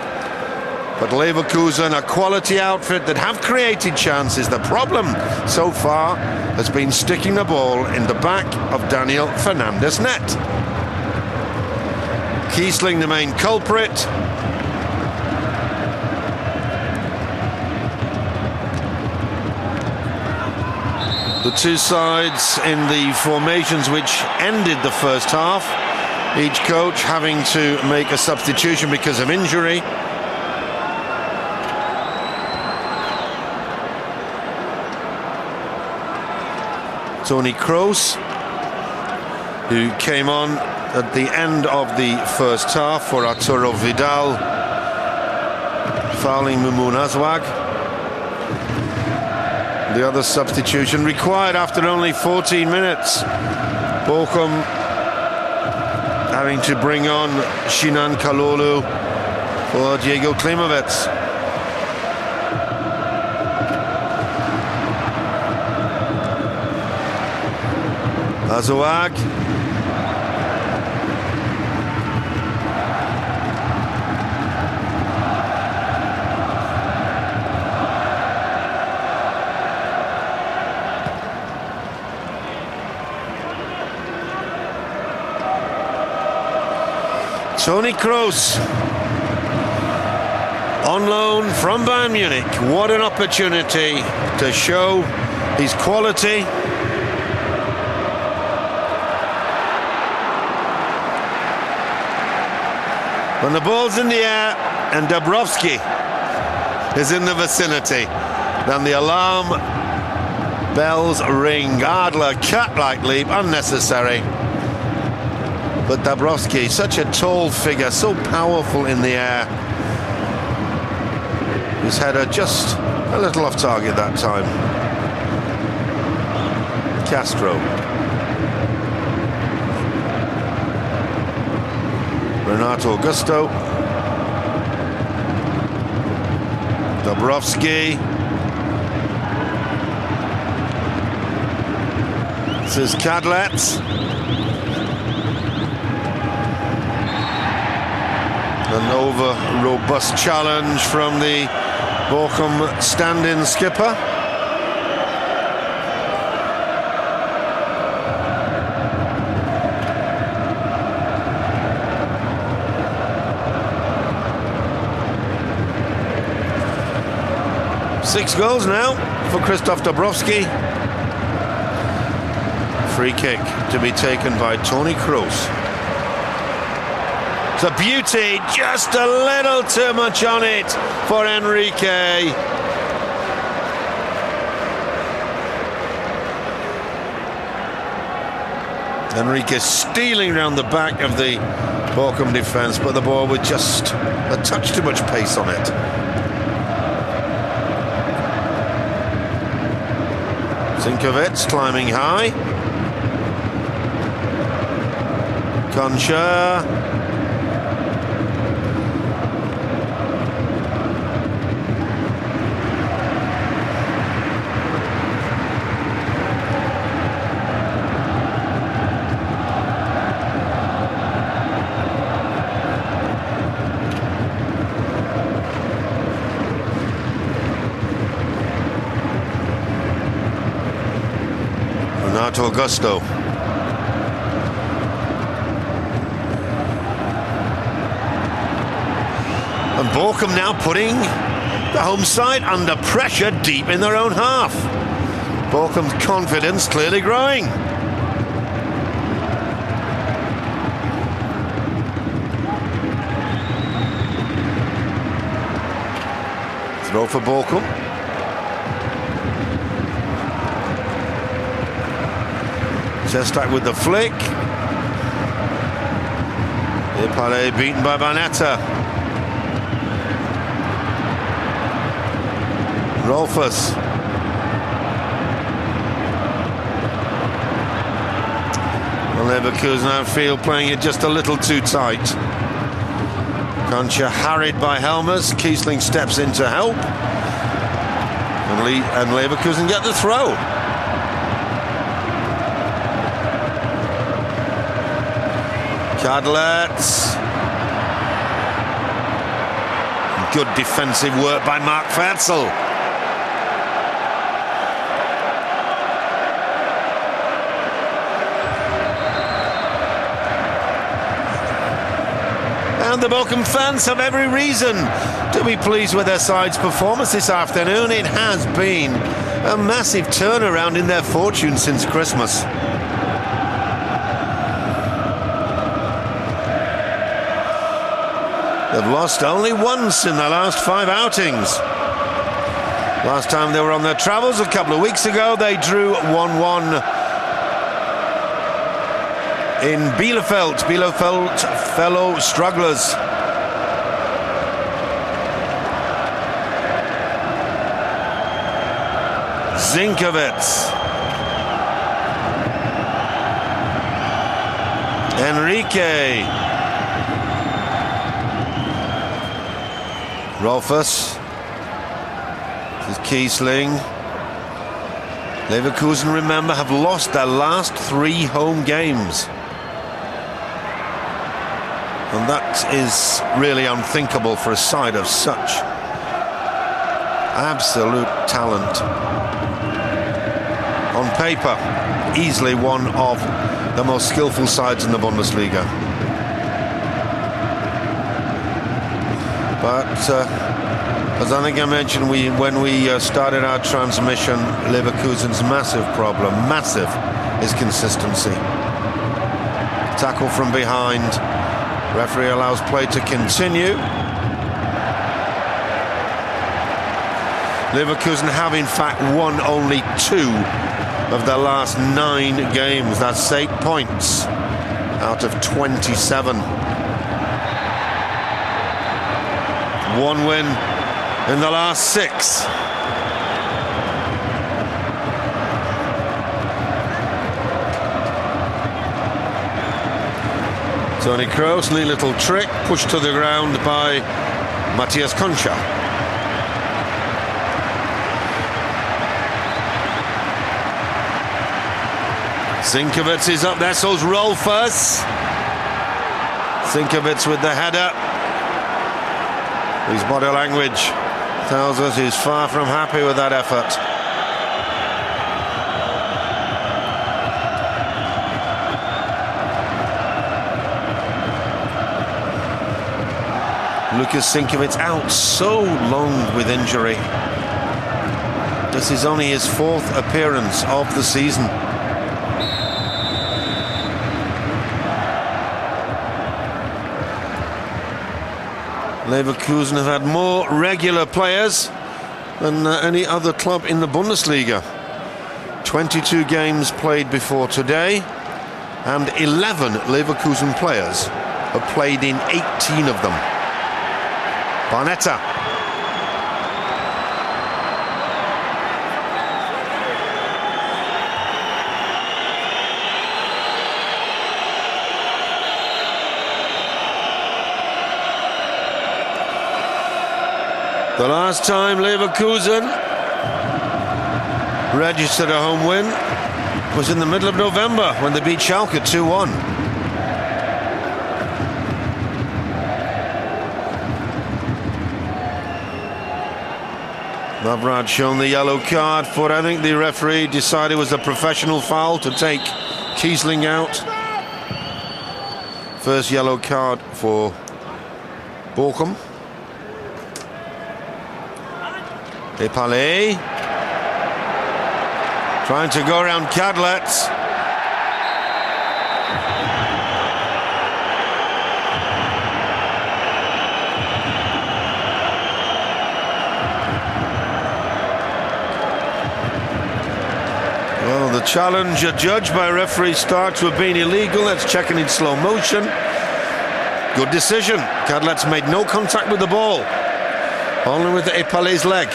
But Leverkusen, a quality outfit that have created chances. The problem so far has been sticking the ball in the back of Daniel Fernandez's net. Kiesling the main culprit. The two sides in the formations which ended the first half, each coach having to make a substitution because of injury. Toni Kroos, who came on at the end of the first half for Arturo Vidal, fouling Mimoun Azwag. The other substitution required after only 14 minutes. Bochum having to bring on Sinan Kalulu for Diego Klimovec. Azwag. Toni Kroos on loan from Bayern Munich. What an opportunity to show his quality. When the ball's in the air and Dabrowski is in the vicinity, then the alarm bells ring. Adler, cat-like leap, unnecessary. But Dabrowski, such a tall figure, so powerful in the air. His header just a little off target that time. Castro. Renato Augusto. Dabrowski. This is Cadlet. An over-robust challenge from the Bochum stand-in skipper. Six goals now for Krzysztof Dabrowski. Free kick to be taken by Toni Kroos. It's a beauty, just a little too much on it for Enrique. Enrique stealing round the back of the Bochum defence, but the ball with just a touch too much pace on it. Zinkovets climbing high. Concha. Renato Augusto. And Bochum now putting the home side under pressure deep in their own half. Bochum's confidence clearly growing. Throw for Bochum. Šestak with the flick. Ipale beaten by Banetta. Rolfus. Well, Leverkusen outfield playing it just a little too tight. Concha harried by Helmers. Kiesling steps in to help. And Leverkusen get the throw. Cadlet. Good defensive work by Mark Fertzel. And the Bochum fans have every reason to be pleased with their side's performance this afternoon. It has been a massive turnaround in their fortune since Christmas. They've lost only once in their last 5 outings. Last time they were on their travels a couple of weeks ago, they drew 1-1 in Bielefeld. Bielefeld fellow strugglers. Zinkovets. Enrique. Rolfus. This is Kiesling. Leverkusen, remember, have lost their last 3 home games. And that is really unthinkable for a side of such absolute talent. On paper, easily one of the most skillful sides in the Bundesliga. But as I think I mentioned when we started our transmission, Leverkusen's massive problem, is consistency. Tackle from behind. Referee allows play to continue. Leverkusen have in fact won only 2 of their last 9 games. That's 8 points out of 27. 1 win in the last 6. Toni Kroos, neat little trick, pushed to the ground by Matthias Concha. Sinkovic is up there, so's Rolfers. Sinkovic with the header. His body language tells us he's far from happy with that effort. Lukas Sinkovic out so long with injury. This is only his 4th appearance of the season. Leverkusen have had more regular players than any other club in the Bundesliga. 22 games played before today, and 11 Leverkusen players have played in 18 of them. Barnetta. The last time Leverkusen registered a home win was in the middle of November when they beat Schalke 2-1. Lavrad shown the yellow card for, I think the referee decided it was a professional foul to take Kiesling out. First yellow card for Bochum. Epale trying to go around Cadlet. Well, the challenge adjudged by referee Stark to have been illegal. Let's check it in slow motion. Good decision. Cadlet's made no contact with the ball, only with Epale's leg.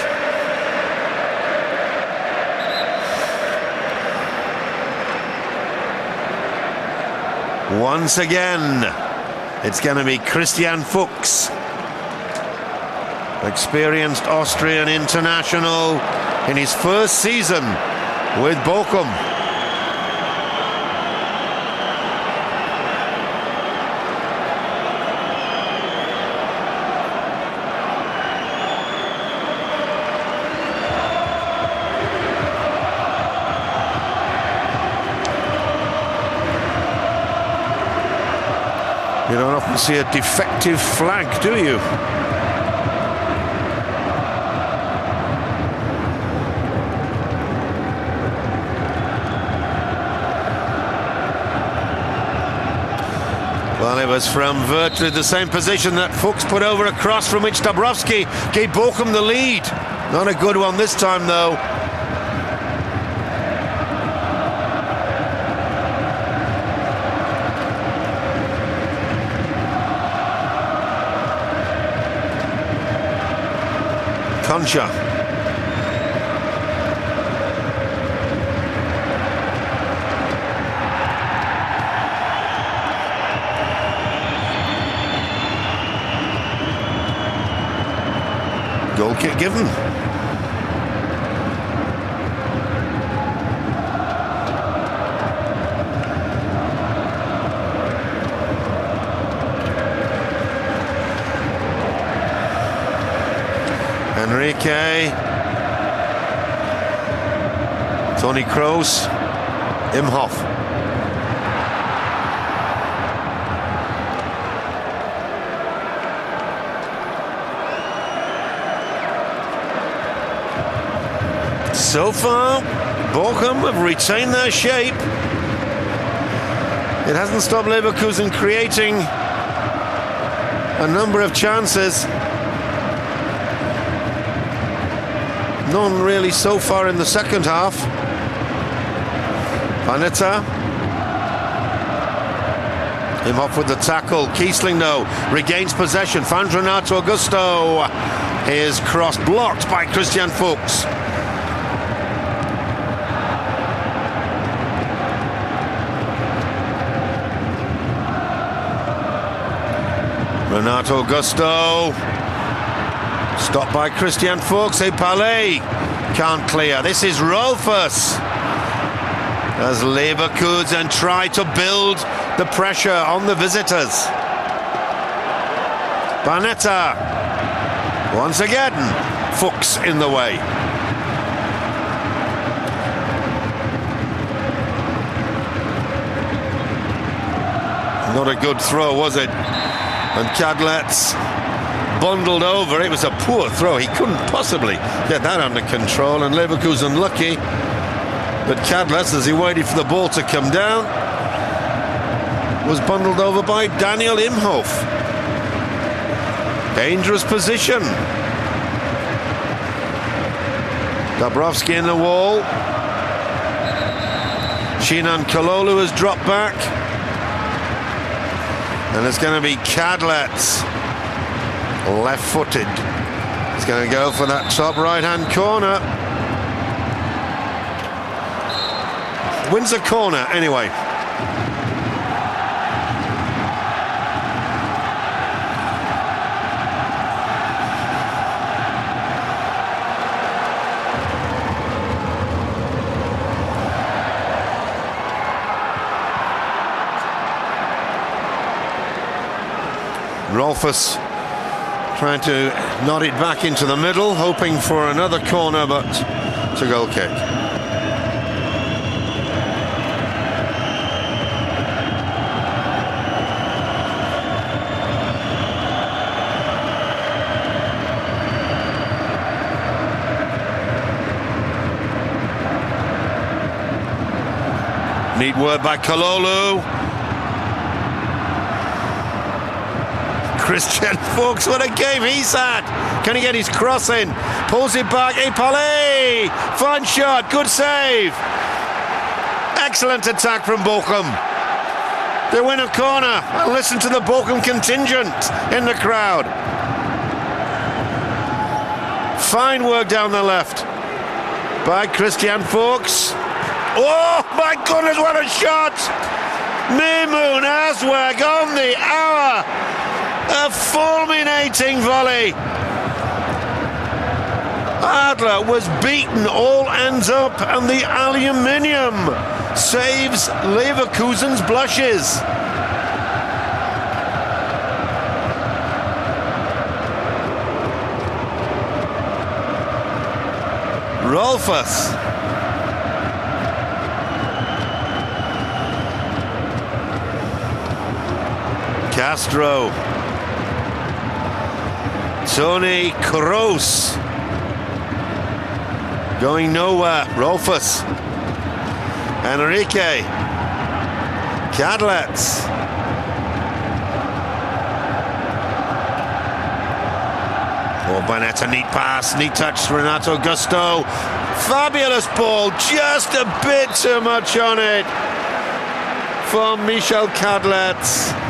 Once again, it's going to be Christian Fuchs, experienced Austrian international in his first season with Bochum. You don't often see a defective flag, do you? Well, it was from virtually the same position that Fuchs put over a cross from which Dabrowski gave Bochum the lead. Not a good one this time, though. Concha. Goal kick given. Enrique, Toni Kroos, Imhoff. So far, Bochum have retained their shape. It hasn't stopped Leverkusen creating a number of chances. None really so far in the second half. Panetta. Imhoff with the tackle. Kiesling, though, regains possession. Finds Renato Augusto. His cross blocked by Christian Fuchs. Renato Augusto. Stopped by Christian Fuchs. Epale can't clear. This is Rolfers. as Leverkusen try to build the pressure on the visitors. Barnetta, once again, Fuchs in the way. Not a good throw, was it? And Cadlet's bundled over. It was a poor throw. He couldn't possibly get that under control, and Leverkusen lucky that Cadlet, as he waited for the ball to come down, was bundled over by Daniel Imhoff. Dangerous position. Dabrowski in the wall. Shinan Kalolu has dropped back. And it's going to be Cadlet, left-footed. He's going to go for that top right-hand corner. Wins a corner anyway. Rolfus trying to nod it back into the middle, hoping for another corner, but it's a goal kick. Neat work by Kalolu. Christian Fuchs, what a game he's had. Can he get his cross in? Pulls it back. Epale! Fine shot. Good save. Excellent attack from Bochum. They win a corner. And listen to the Bochum contingent in the crowd. Fine work down the left by Christian Fuchs. Oh my goodness, what a shot! Mimoun Azwag on the hour. A fulminating volley. Adler was beaten, all ends up, and the aluminium saves Leverkusen's blushes. Rolfus. Castro. Tony Kroos. Going nowhere. Rolfus. Enrique. Cadlet. Oh, Barnetta, neat pass, neat touch, Renato Gusto. Fabulous ball, just a bit too much on it for Michel Cadlet.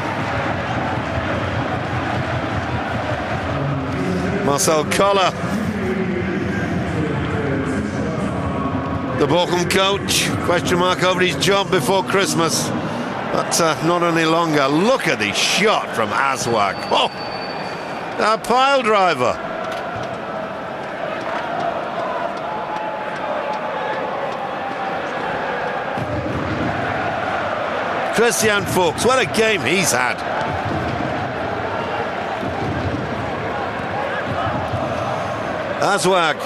Marcel Koller, the Bochum coach, question mark over his job before Christmas, but not any longer. Look at the shot from Azwag. Oh, a pile driver. Christian Fuchs, what a game he's had. Azwag.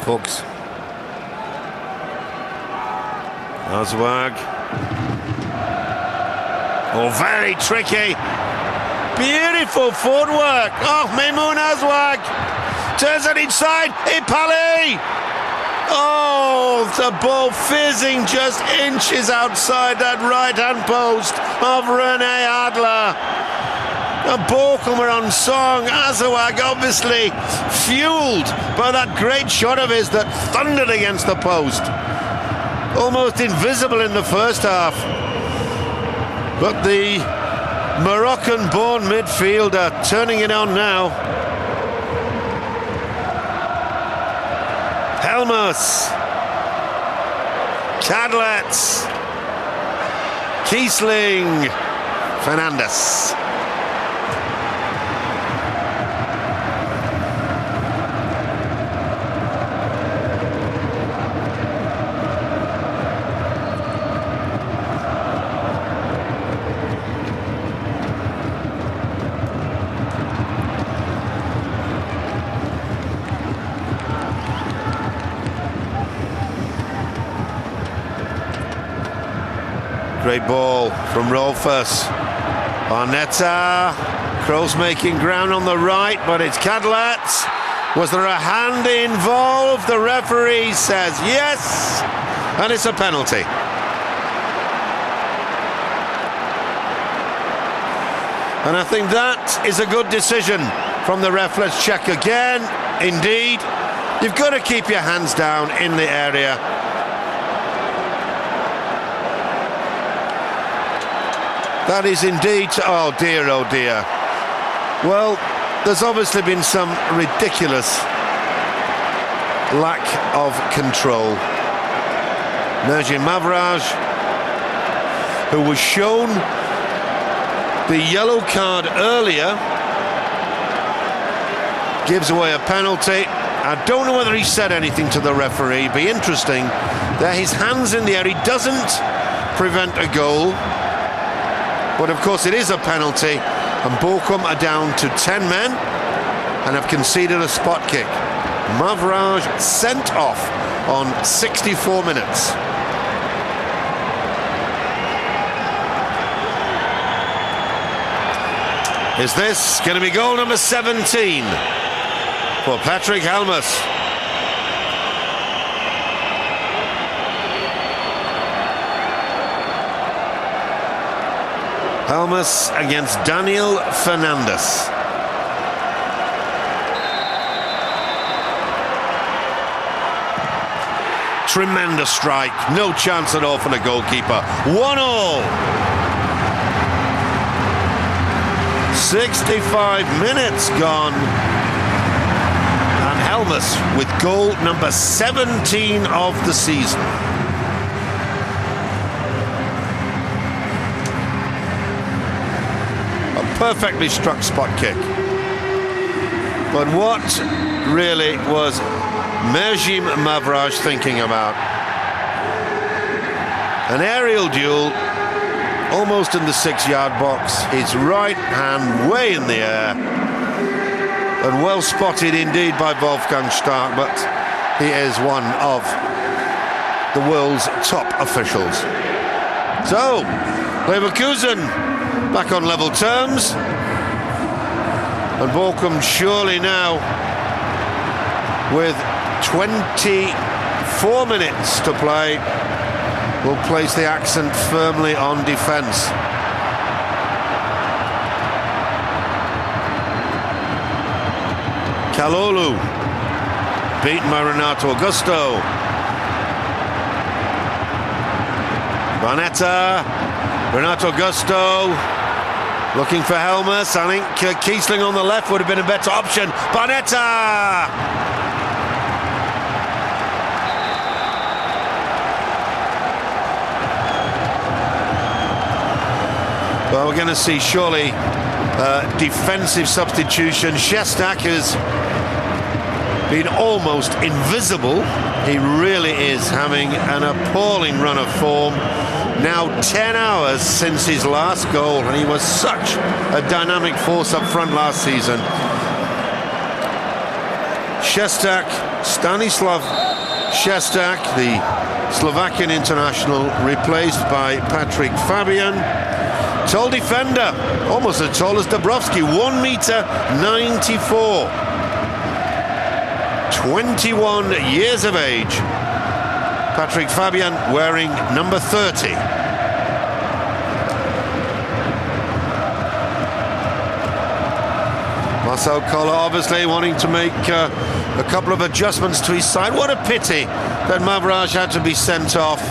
Fuchs. Azwag. Oh, very tricky. Beautiful footwork. Oh, Mimoun Azwag turns it inside. Ipali. Oh, the ball fizzing just inches outside that right-hand post of Rene Adler. Bochum are on song. Azwag obviously fueled by that great shot of his that thundered against the post. Almost invisible in the first half. But the Moroccan-born midfielder turning it on now. Helmers, Cadlet, Kiesling, Fernandes. Great ball from Rolfers. Barnetta. Kroos making ground on the right, but it's Cadlet. Was there a hand involved? The referee says yes, and it's a penalty. And I think that is a good decision from the ref. Let's check again. Indeed, you've got to keep your hands down in the area. That is indeed, oh dear, oh dear. Well, there's obviously been some ridiculous lack of control. Mergin Mavraj, who was shown the yellow card earlier, gives away a penalty. I don't know whether he said anything to the referee. It'd be interesting. There, his hands in the air. He doesn't prevent a goal. But of course it is a penalty, and Bochum are down to 10 men and have conceded a spot kick. Mavraj sent off on 64 minutes. Is this going to be goal number 17 for Patrick Helmers? Helmers against Daniel Fernandes. Tremendous strike, no chance at all for the goalkeeper. 1-1. 65 minutes gone. And Helmers with goal number 17 of the season. Perfectly struck spot kick. But what really was Mergin Mavraj thinking about? An aerial duel almost in the 6-yard box. His right hand way in the air. And well spotted indeed by Wolfgang Stark, but he is one of the world's top officials. So, Leverkusen back on level terms, and Bochum surely now with 24 minutes to play will place the accent firmly on defence. Kalulu beaten by Renato Augusto. Barnetta, Renato Augusto looking for Helmers. I think Kiesling on the left would have been a better option. Barnetta! Well, we're going to see surely defensive substitution. Šestak has been almost invisible. He really is having an appalling run of form. Now 10 hours since his last goal, and he was such a dynamic force up front last season. Šestak, Stanislav Šestak, the Slovakian international, replaced by Patrick Fabian. Tall defender, almost as tall as Dabrowski, 1.94 m. 21 years of age. Patrick Fabian wearing number 30. Marcel Koller obviously wanting to make a couple of adjustments to his side. What a pity that Mavraj had to be sent off.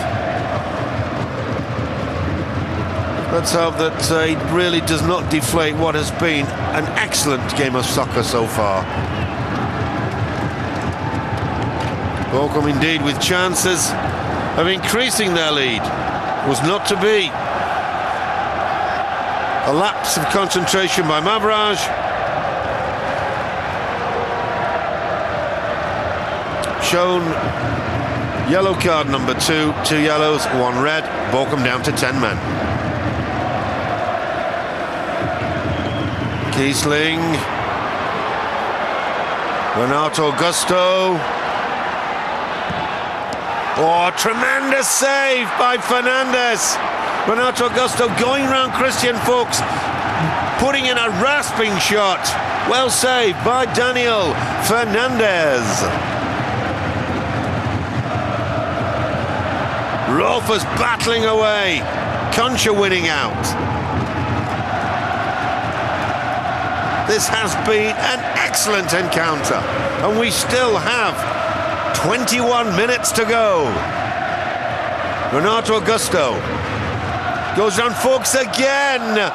Let's hope that it really does not deflate what has been an excellent game of soccer so far. Bochum indeed with chances of increasing their lead. Was not to be. A lapse of concentration by Mavraj. Shown yellow card number 2, 2 yellows, 1 red. Bochum down to 10 men. Kiesling. Renato Augusto. Oh, tremendous save by Fernandes. Renato Augusto going round Christian Fuchs, putting in a rasping shot. Well saved by Daniel Fernandes. Rolfers battling away. Concha winning out. This has been an excellent encounter, and we still have 21 minutes to go. Renato Augusto goes round Fuchs again.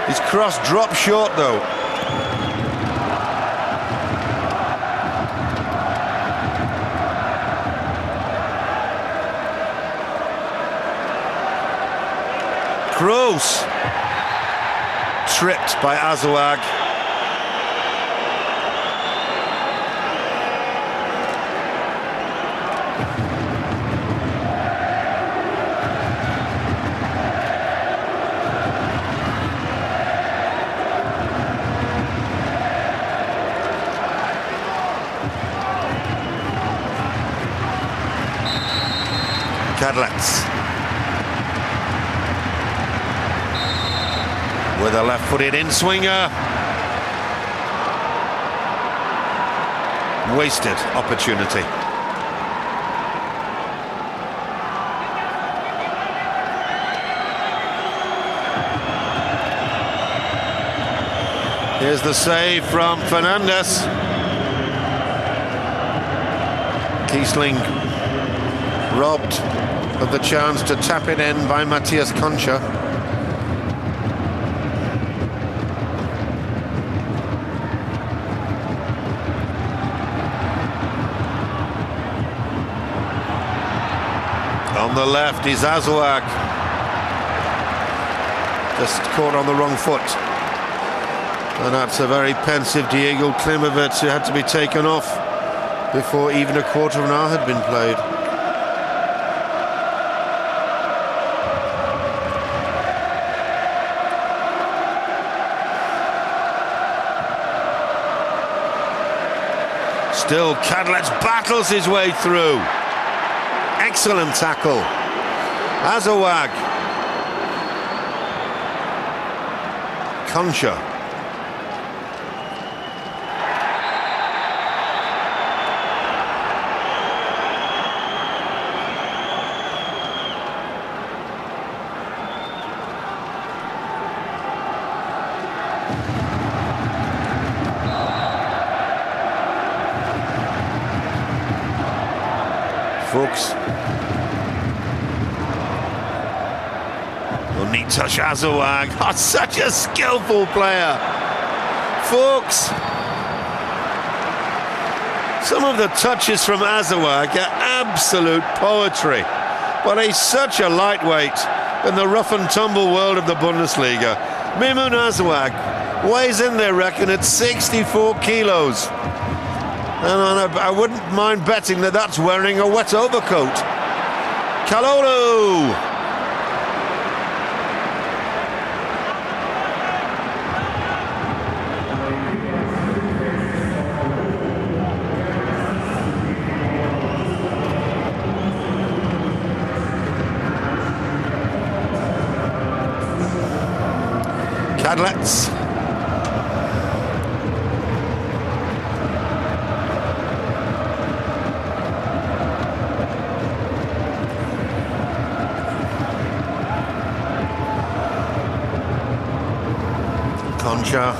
His cross dropped short though. Kroos tripped by Azouag. Kadlec with a left-footed in-swinger. Wasted opportunity. Here's the save from Fernandes. Kiesling robbed of the chance to tap it in by Matthias Concha. On the left is Azouag. Just caught on the wrong foot. And that's a very pensive Diego Klimovic who had to be taken off before even a quarter of an hour had been played. Still, Kadlec battles his way through. Excellent tackle. Azouag. Concha. Fuchs. Oh, neat touch, Azouag. Oh, such a skillful player. Fuchs. Some of the touches from Azouag are absolute poetry. But he's such a lightweight in the rough and tumble world of the Bundesliga. Mimoun Azouag weighs in there, reckon, at 64 kilos. And I wouldn't mind betting that that's wearing a wet overcoat. Kalulu! Kadlec. Concha.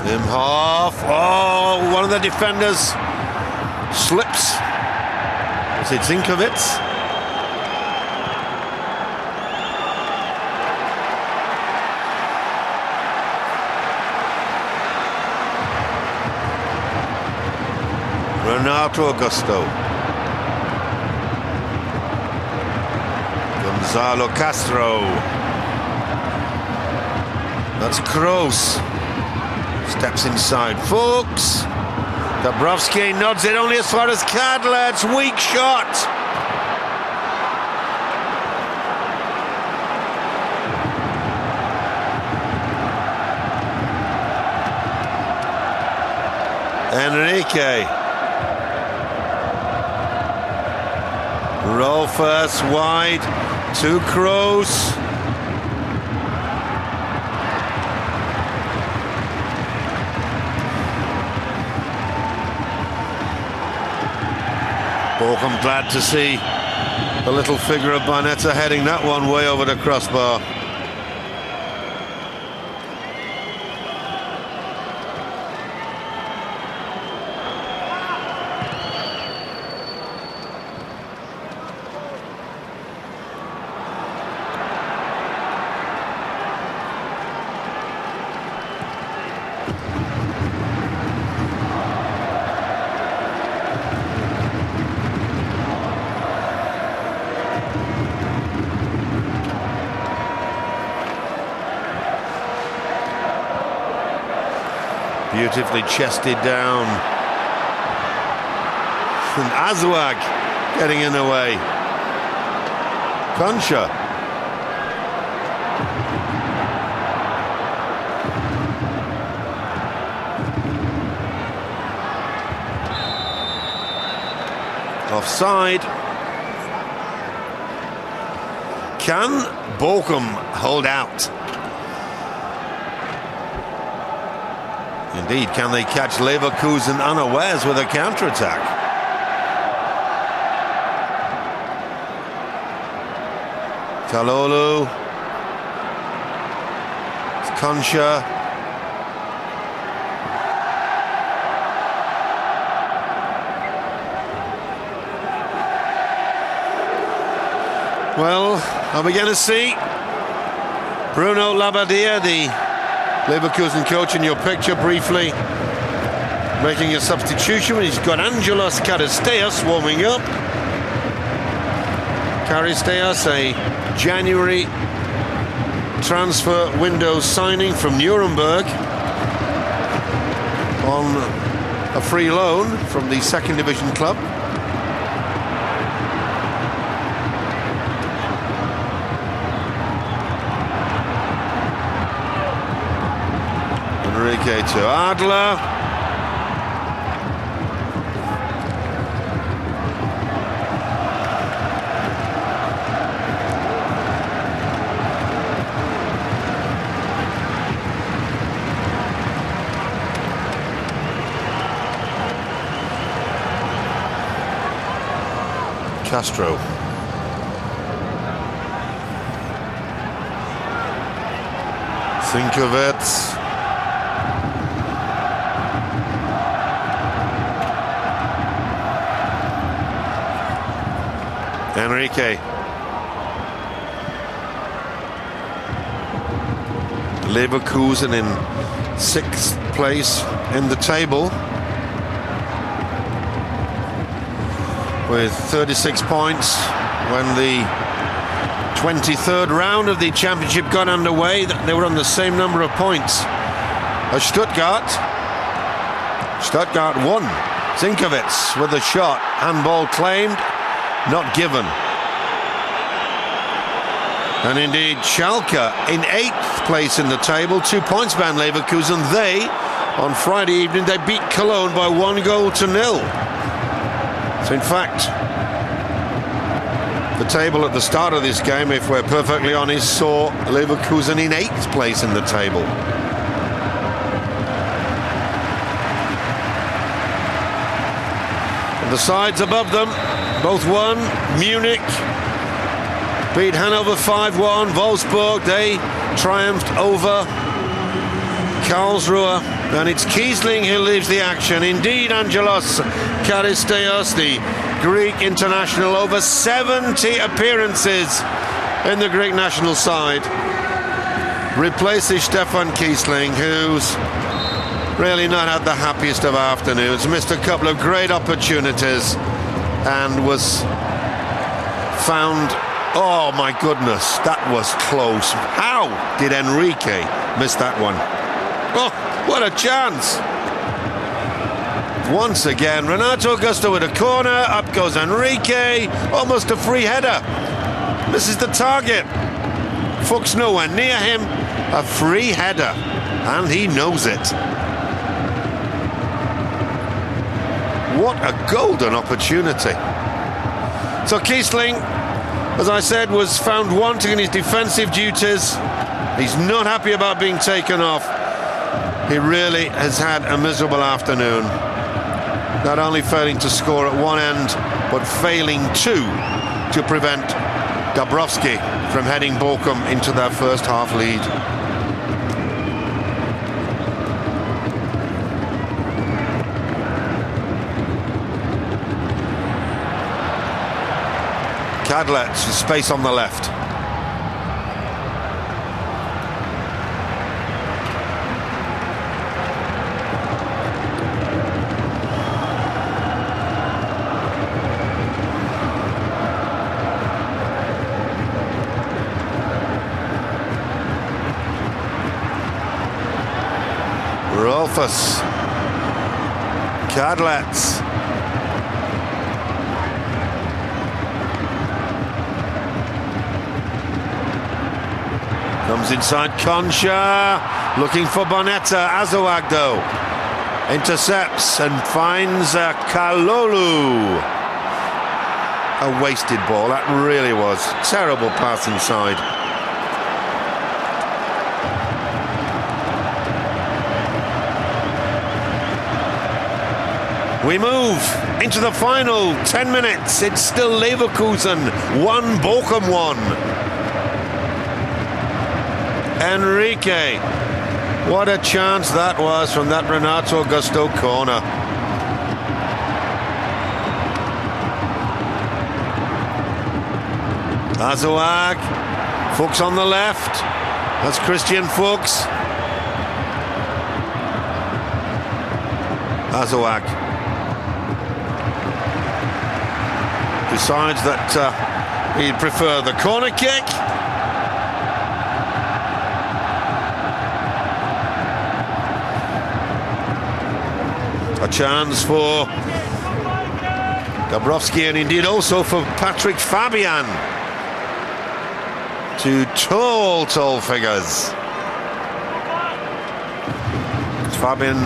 Imhoff. Oh, one of the defenders slips. Is it Zinkovic? Renato Augusto. Gonzalo Castro. That's Kroos. Steps inside. Fuchs. Dabrowski nods it only as far as Cadler. It's weak shot. Enrique. Roll first wide to Kroos. Bochum glad to see the little figure of Barnetta heading that one way over the crossbar. Beautifully chested down. And Azwag getting in the way. Concha. Offside. Can Bochum hold out? Indeed, can they catch Leverkusen unawares with a counter-attack? Kalolu. It's Concha. Well, are we going to see Bruno Labbadia, the Leverkusen coach, in your picture briefly, making a substitution? He's got Angelos Charisteas warming up. Charisteas, a January transfer window signing from Nuremberg on a free loan from the second division club. Enrique to Adler. Castro. Sinkovets. Enrique. Leverkusen in 6th place in the table with 36 points. When the 23rd round of the championship got underway, they were on the same number of points as Stuttgart. Stuttgart won. Zinkovits with a shot. Handball claimed. Not given. And indeed, Schalke in 8th place in the table, 2 points behind Leverkusen. They, on Friday evening, they beat Cologne by 1-0. So in fact, the table at the start of this game, if we're perfectly honest, saw Leverkusen in 8th place in the table. And the sides above them both won. Munich beat Hanover 5-1. Wolfsburg, they triumphed over Karlsruhe. And it's Kiesling who leaves the action. Indeed, Angelos Charisteas, the Greek international, over 70 appearances in the Greek national side, replaces Stefan Kiesling, who's really not had the happiest of afternoons. Missed a couple of great opportunities and was found. Oh my goodness, that was close. How did Enrique miss that one? Oh, what a chance. Once again, Renato Augusto with a corner. Up goes Enrique. Almost a free header. Misses the target. Fuchs nowhere near him. A free header. And he knows it. What a golden opportunity. So Kiesling, as I said, was found wanting in his defensive duties. He's not happy about being taken off. He really has had a miserable afternoon. Not only failing to score at one end, but failing to prevent Dabrowski from heading Bochum into their first half lead. Cadlet, space on the left. Rolfus. Cadlet. Comes inside Concha, looking for Bonetta. Azoag though intercepts and finds Kalolu. A wasted ball, that really was. Terrible pass inside. We move into the final 10 minutes. It's still Leverkusen 1, Bochum 1. Enrique, what a chance that was from that Renato Augusto corner. Azoag, Fuchs on the left. That's Christian Fuchs. Azoag decides that he'd prefer the corner kick. A chance for Dabrowski and indeed also for Patrick Fabian. Two tall figures. It's Fabian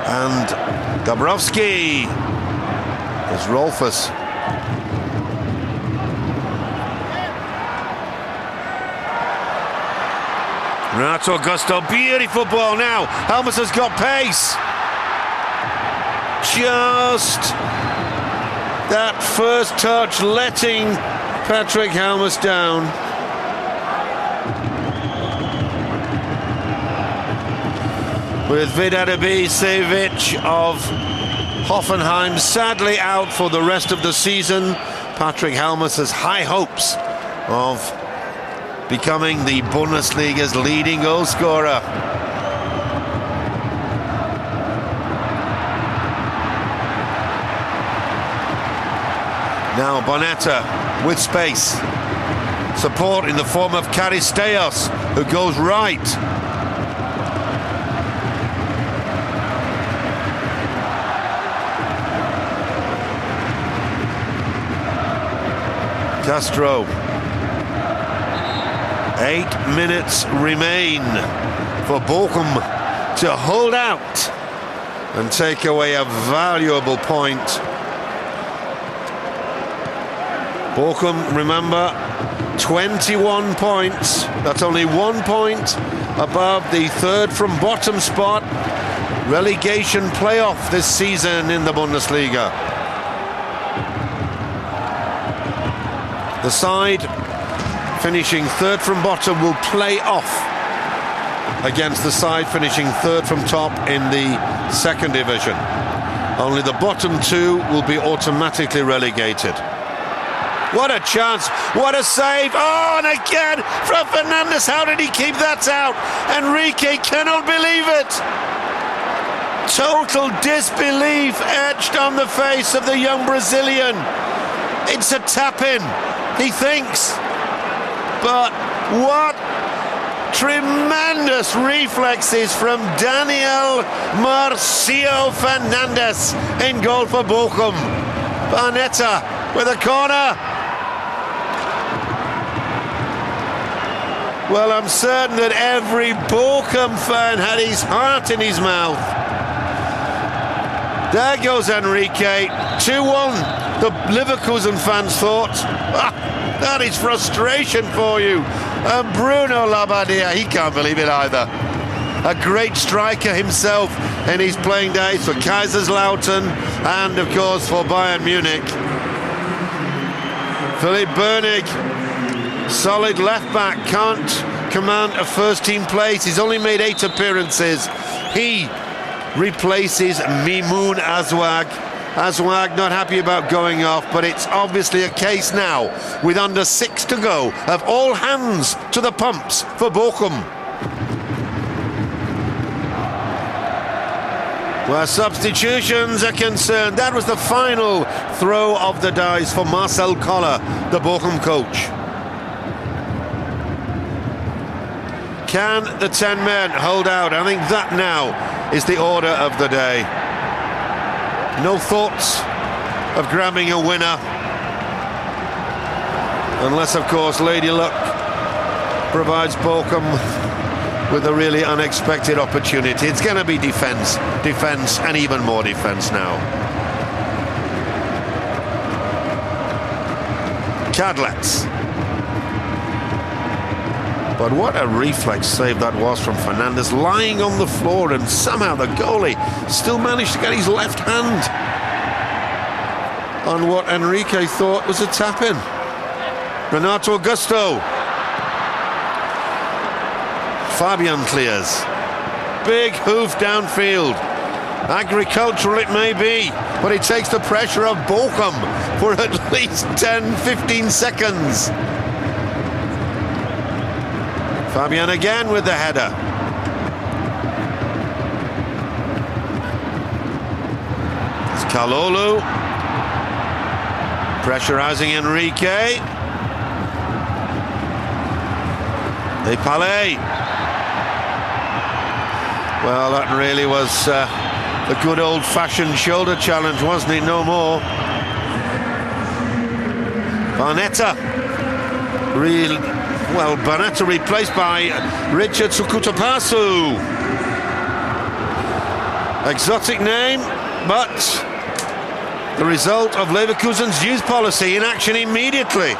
and Dabrowski. There's Rolfus. Renato Augusto, beautiful ball now. Helmut has got pace. Just that first touch letting Patrick Helmut down. With Vidar Ibisevic of Hoffenheim sadly out for the rest of the season, Patrick Helmut has high hopes of becoming the Bundesliga's leading goal scorer. Now Bonetta with space. Support in the form of Charisteos, who goes right. Castro. 8 minutes remain for Bochum to hold out and take away a valuable point. Bochum, remember, 21 points. That's only 1 point above the third from bottom spot. Relegation playoff this season in the Bundesliga. The side finishing third from bottom will play off against the side finishing third from top in the second division. Only the bottom two will be automatically relegated. What a chance, what a save. Oh, and again from Fernandes. How did he keep that out? Enrique cannot believe it. Total disbelief etched on the face of the young Brazilian. It's a tap-in, he thinks. But what tremendous reflexes from Daniel Marcio Fernandes in goal for Bochum. Barnetta with a corner. Well, I'm certain that every Bochum fan had his heart in his mouth. There goes Enrique. 2-1. The Leverkusen fans thought, that is frustration for you. And Bruno Labbadia, he can't believe it either. A great striker himself in his playing days for Kaiserslautern and, of course, for Bayern Munich. Philipp Bönig, solid left-back, can't command a first-team place. He's only made 8 appearances. He replaces Mimoun Azwag. Azwag not happy about going off, but it's obviously a case now, with under 6 to go, of all hands to the pumps for Bochum. Where substitutions are concerned, that was the final throw of the dice for Marcel Koller, the Bochum coach. Can the 10 men hold out? I think that now is the order of the day. No thoughts of grabbing a winner, unless, of course, Lady Luck provides Bochum with a really unexpected opportunity. It's going to be defence, and even more defence now. Cadlets. But what a reflex save that was from Fernandes, lying on the floor, and somehow the goalie still managed to get his left hand on what Enrique thought was a tap-in. Renato Augusto. Fabian clears. Big hoof downfield. Agricultural it may be, but it takes the pressure of Bochum for at least 10-15 seconds. Fabian again with the header. It's Kalolu. Pressurizing Enrique. Epale. Well, that really was the good old-fashioned shoulder challenge, wasn't it? No more. Barnetta. Well, Barnetta replaced by Richard Sukutapasu. Exotic name, but the result of Leverkusen's youth policy in action immediately.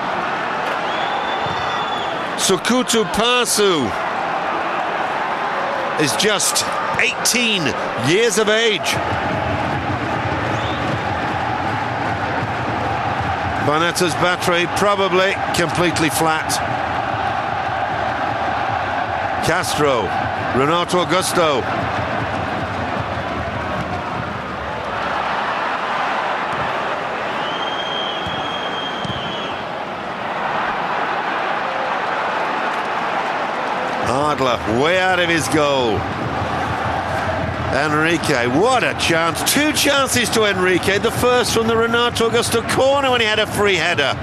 Sukutapasu is just 18 years of age. Barnetta's battery probably completely flat. Castro, Renato Augusto. Adler, way out of his goal. Enrique, what a chance. 2 chances to Enrique. The first from the Renato Augusto corner when he had a free header.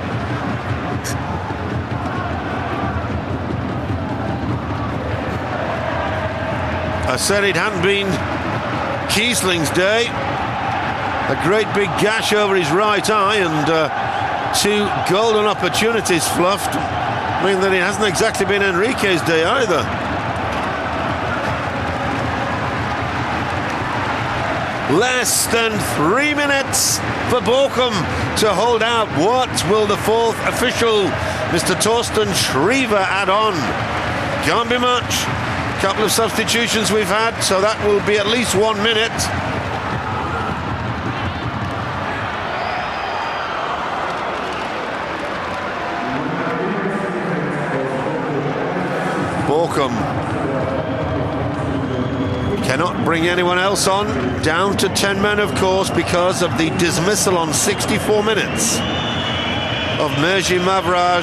I said it hadn't been Kiesling's day. A great big gash over his right eye and 2 golden opportunities fluffed. I mean that it hasn't exactly been Enrique's day either. Less than 3 minutes for Bochum to hold out. What will the 4th official, Mr. Torsten Schriever, add on? Can't be much. Couple of substitutions we've had, so that will be at least 1 minute. Bochum cannot bring anyone else on. Down to 10 men, of course, because of the dismissal on 64 minutes of Merji Mavraj.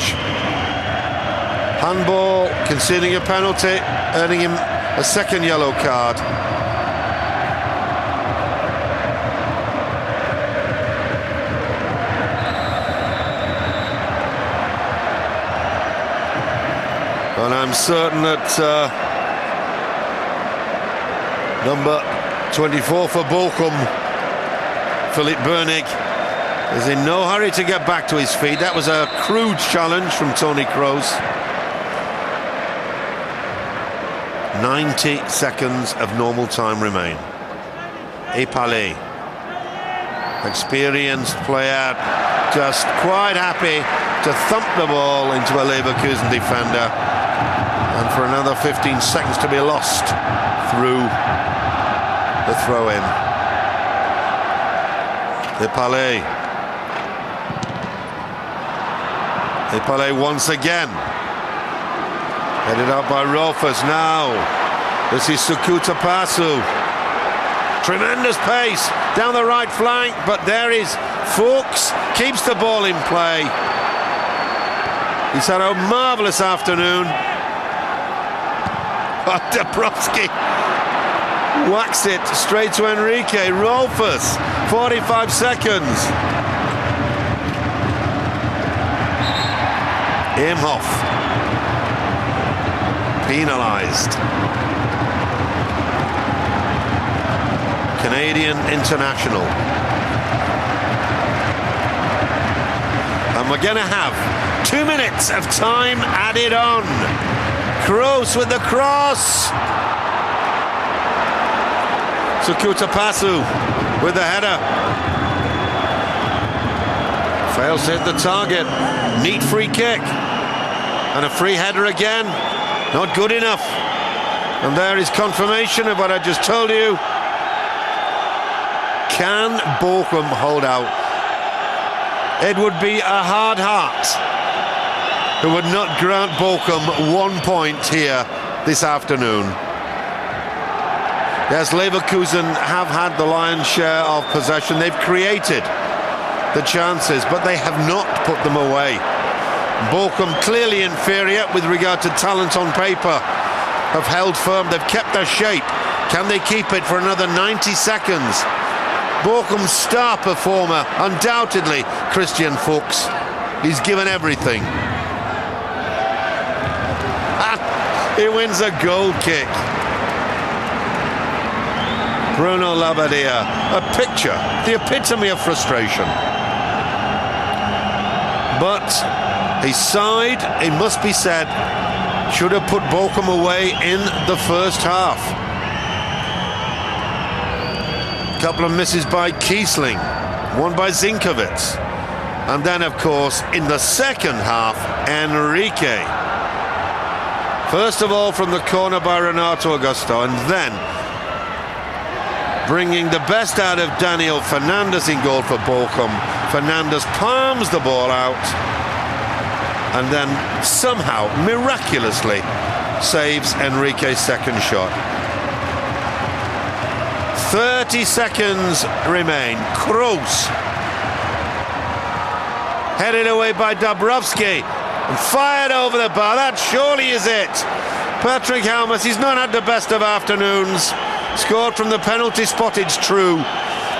Handball, conceding a penalty, earning him a second yellow card. And I'm certain that number 24 for Bochum, Philipp Börnig, is in no hurry to get back to his feet. That was a crude challenge from Toni Kroos. 90 seconds of normal time remain. Epale, experienced player, just quite happy to thump the ball into a Leverkusen defender, and for another 15 seconds to be lost through the throw-in. Epale once again. Headed out by Rolfers now. This is Sukuta Pasu. Tremendous pace down the right flank, but there is Fuchs, keeps the ball in play. He's had a marvellous afternoon. Dabrowski whacks it straight to Enrique. Rolfers, 45 seconds. Imhoff, penalised. Canadian international. And we're going to have 2 minutes of time added on. Kroos with the cross. Sukuta Pasu with the header. Fails to hit the target. Neat free kick. And a free header again. Not good enough. And there is confirmation of what I just told you. Can Bochum hold out? It would be a hard heart who would not grant Bochum 1 point here this afternoon. Yes, Leverkusen have had the lion's share of possession. They've created the chances, but they have not put them away. Bochum, clearly inferior with regard to talent on paper, have held firm. They've kept their shape. Can they keep it for another 90 seconds? Bochum's star performer, undoubtedly, Christian Fuchs. He's given everything. And he wins a goal kick. Bruno Labbadia, a picture, the epitome of frustration. But his side, it must be said, should have put Bochum away in the first half. A couple of misses by Kiesling, one by Zinkovits, and then of course in the second half Enrique. First of all from the corner by Renato Augusto, and then bringing the best out of Daniel Fernandes in goal for Bochum. Fernandes palms the ball out and then somehow miraculously saves Enrique's second shot. 30 seconds remain. Kroos headed away by Dabrowski and fired over the bar. That surely is it. Patrick Helmers, he's not had the best of afternoons. Scored from the penalty spot, it's true,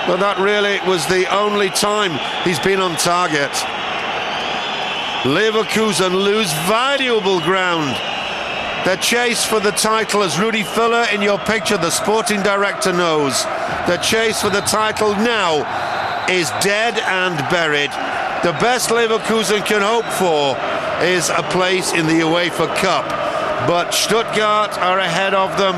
but that really was the only time he's been on target. Leverkusen lose valuable ground. Their chase for the title, as Rudi Völler in your picture, the sporting director, knows, their chase for the title now is dead and buried. The best Leverkusen can hope for is a place in the UEFA Cup, but Stuttgart are ahead of them.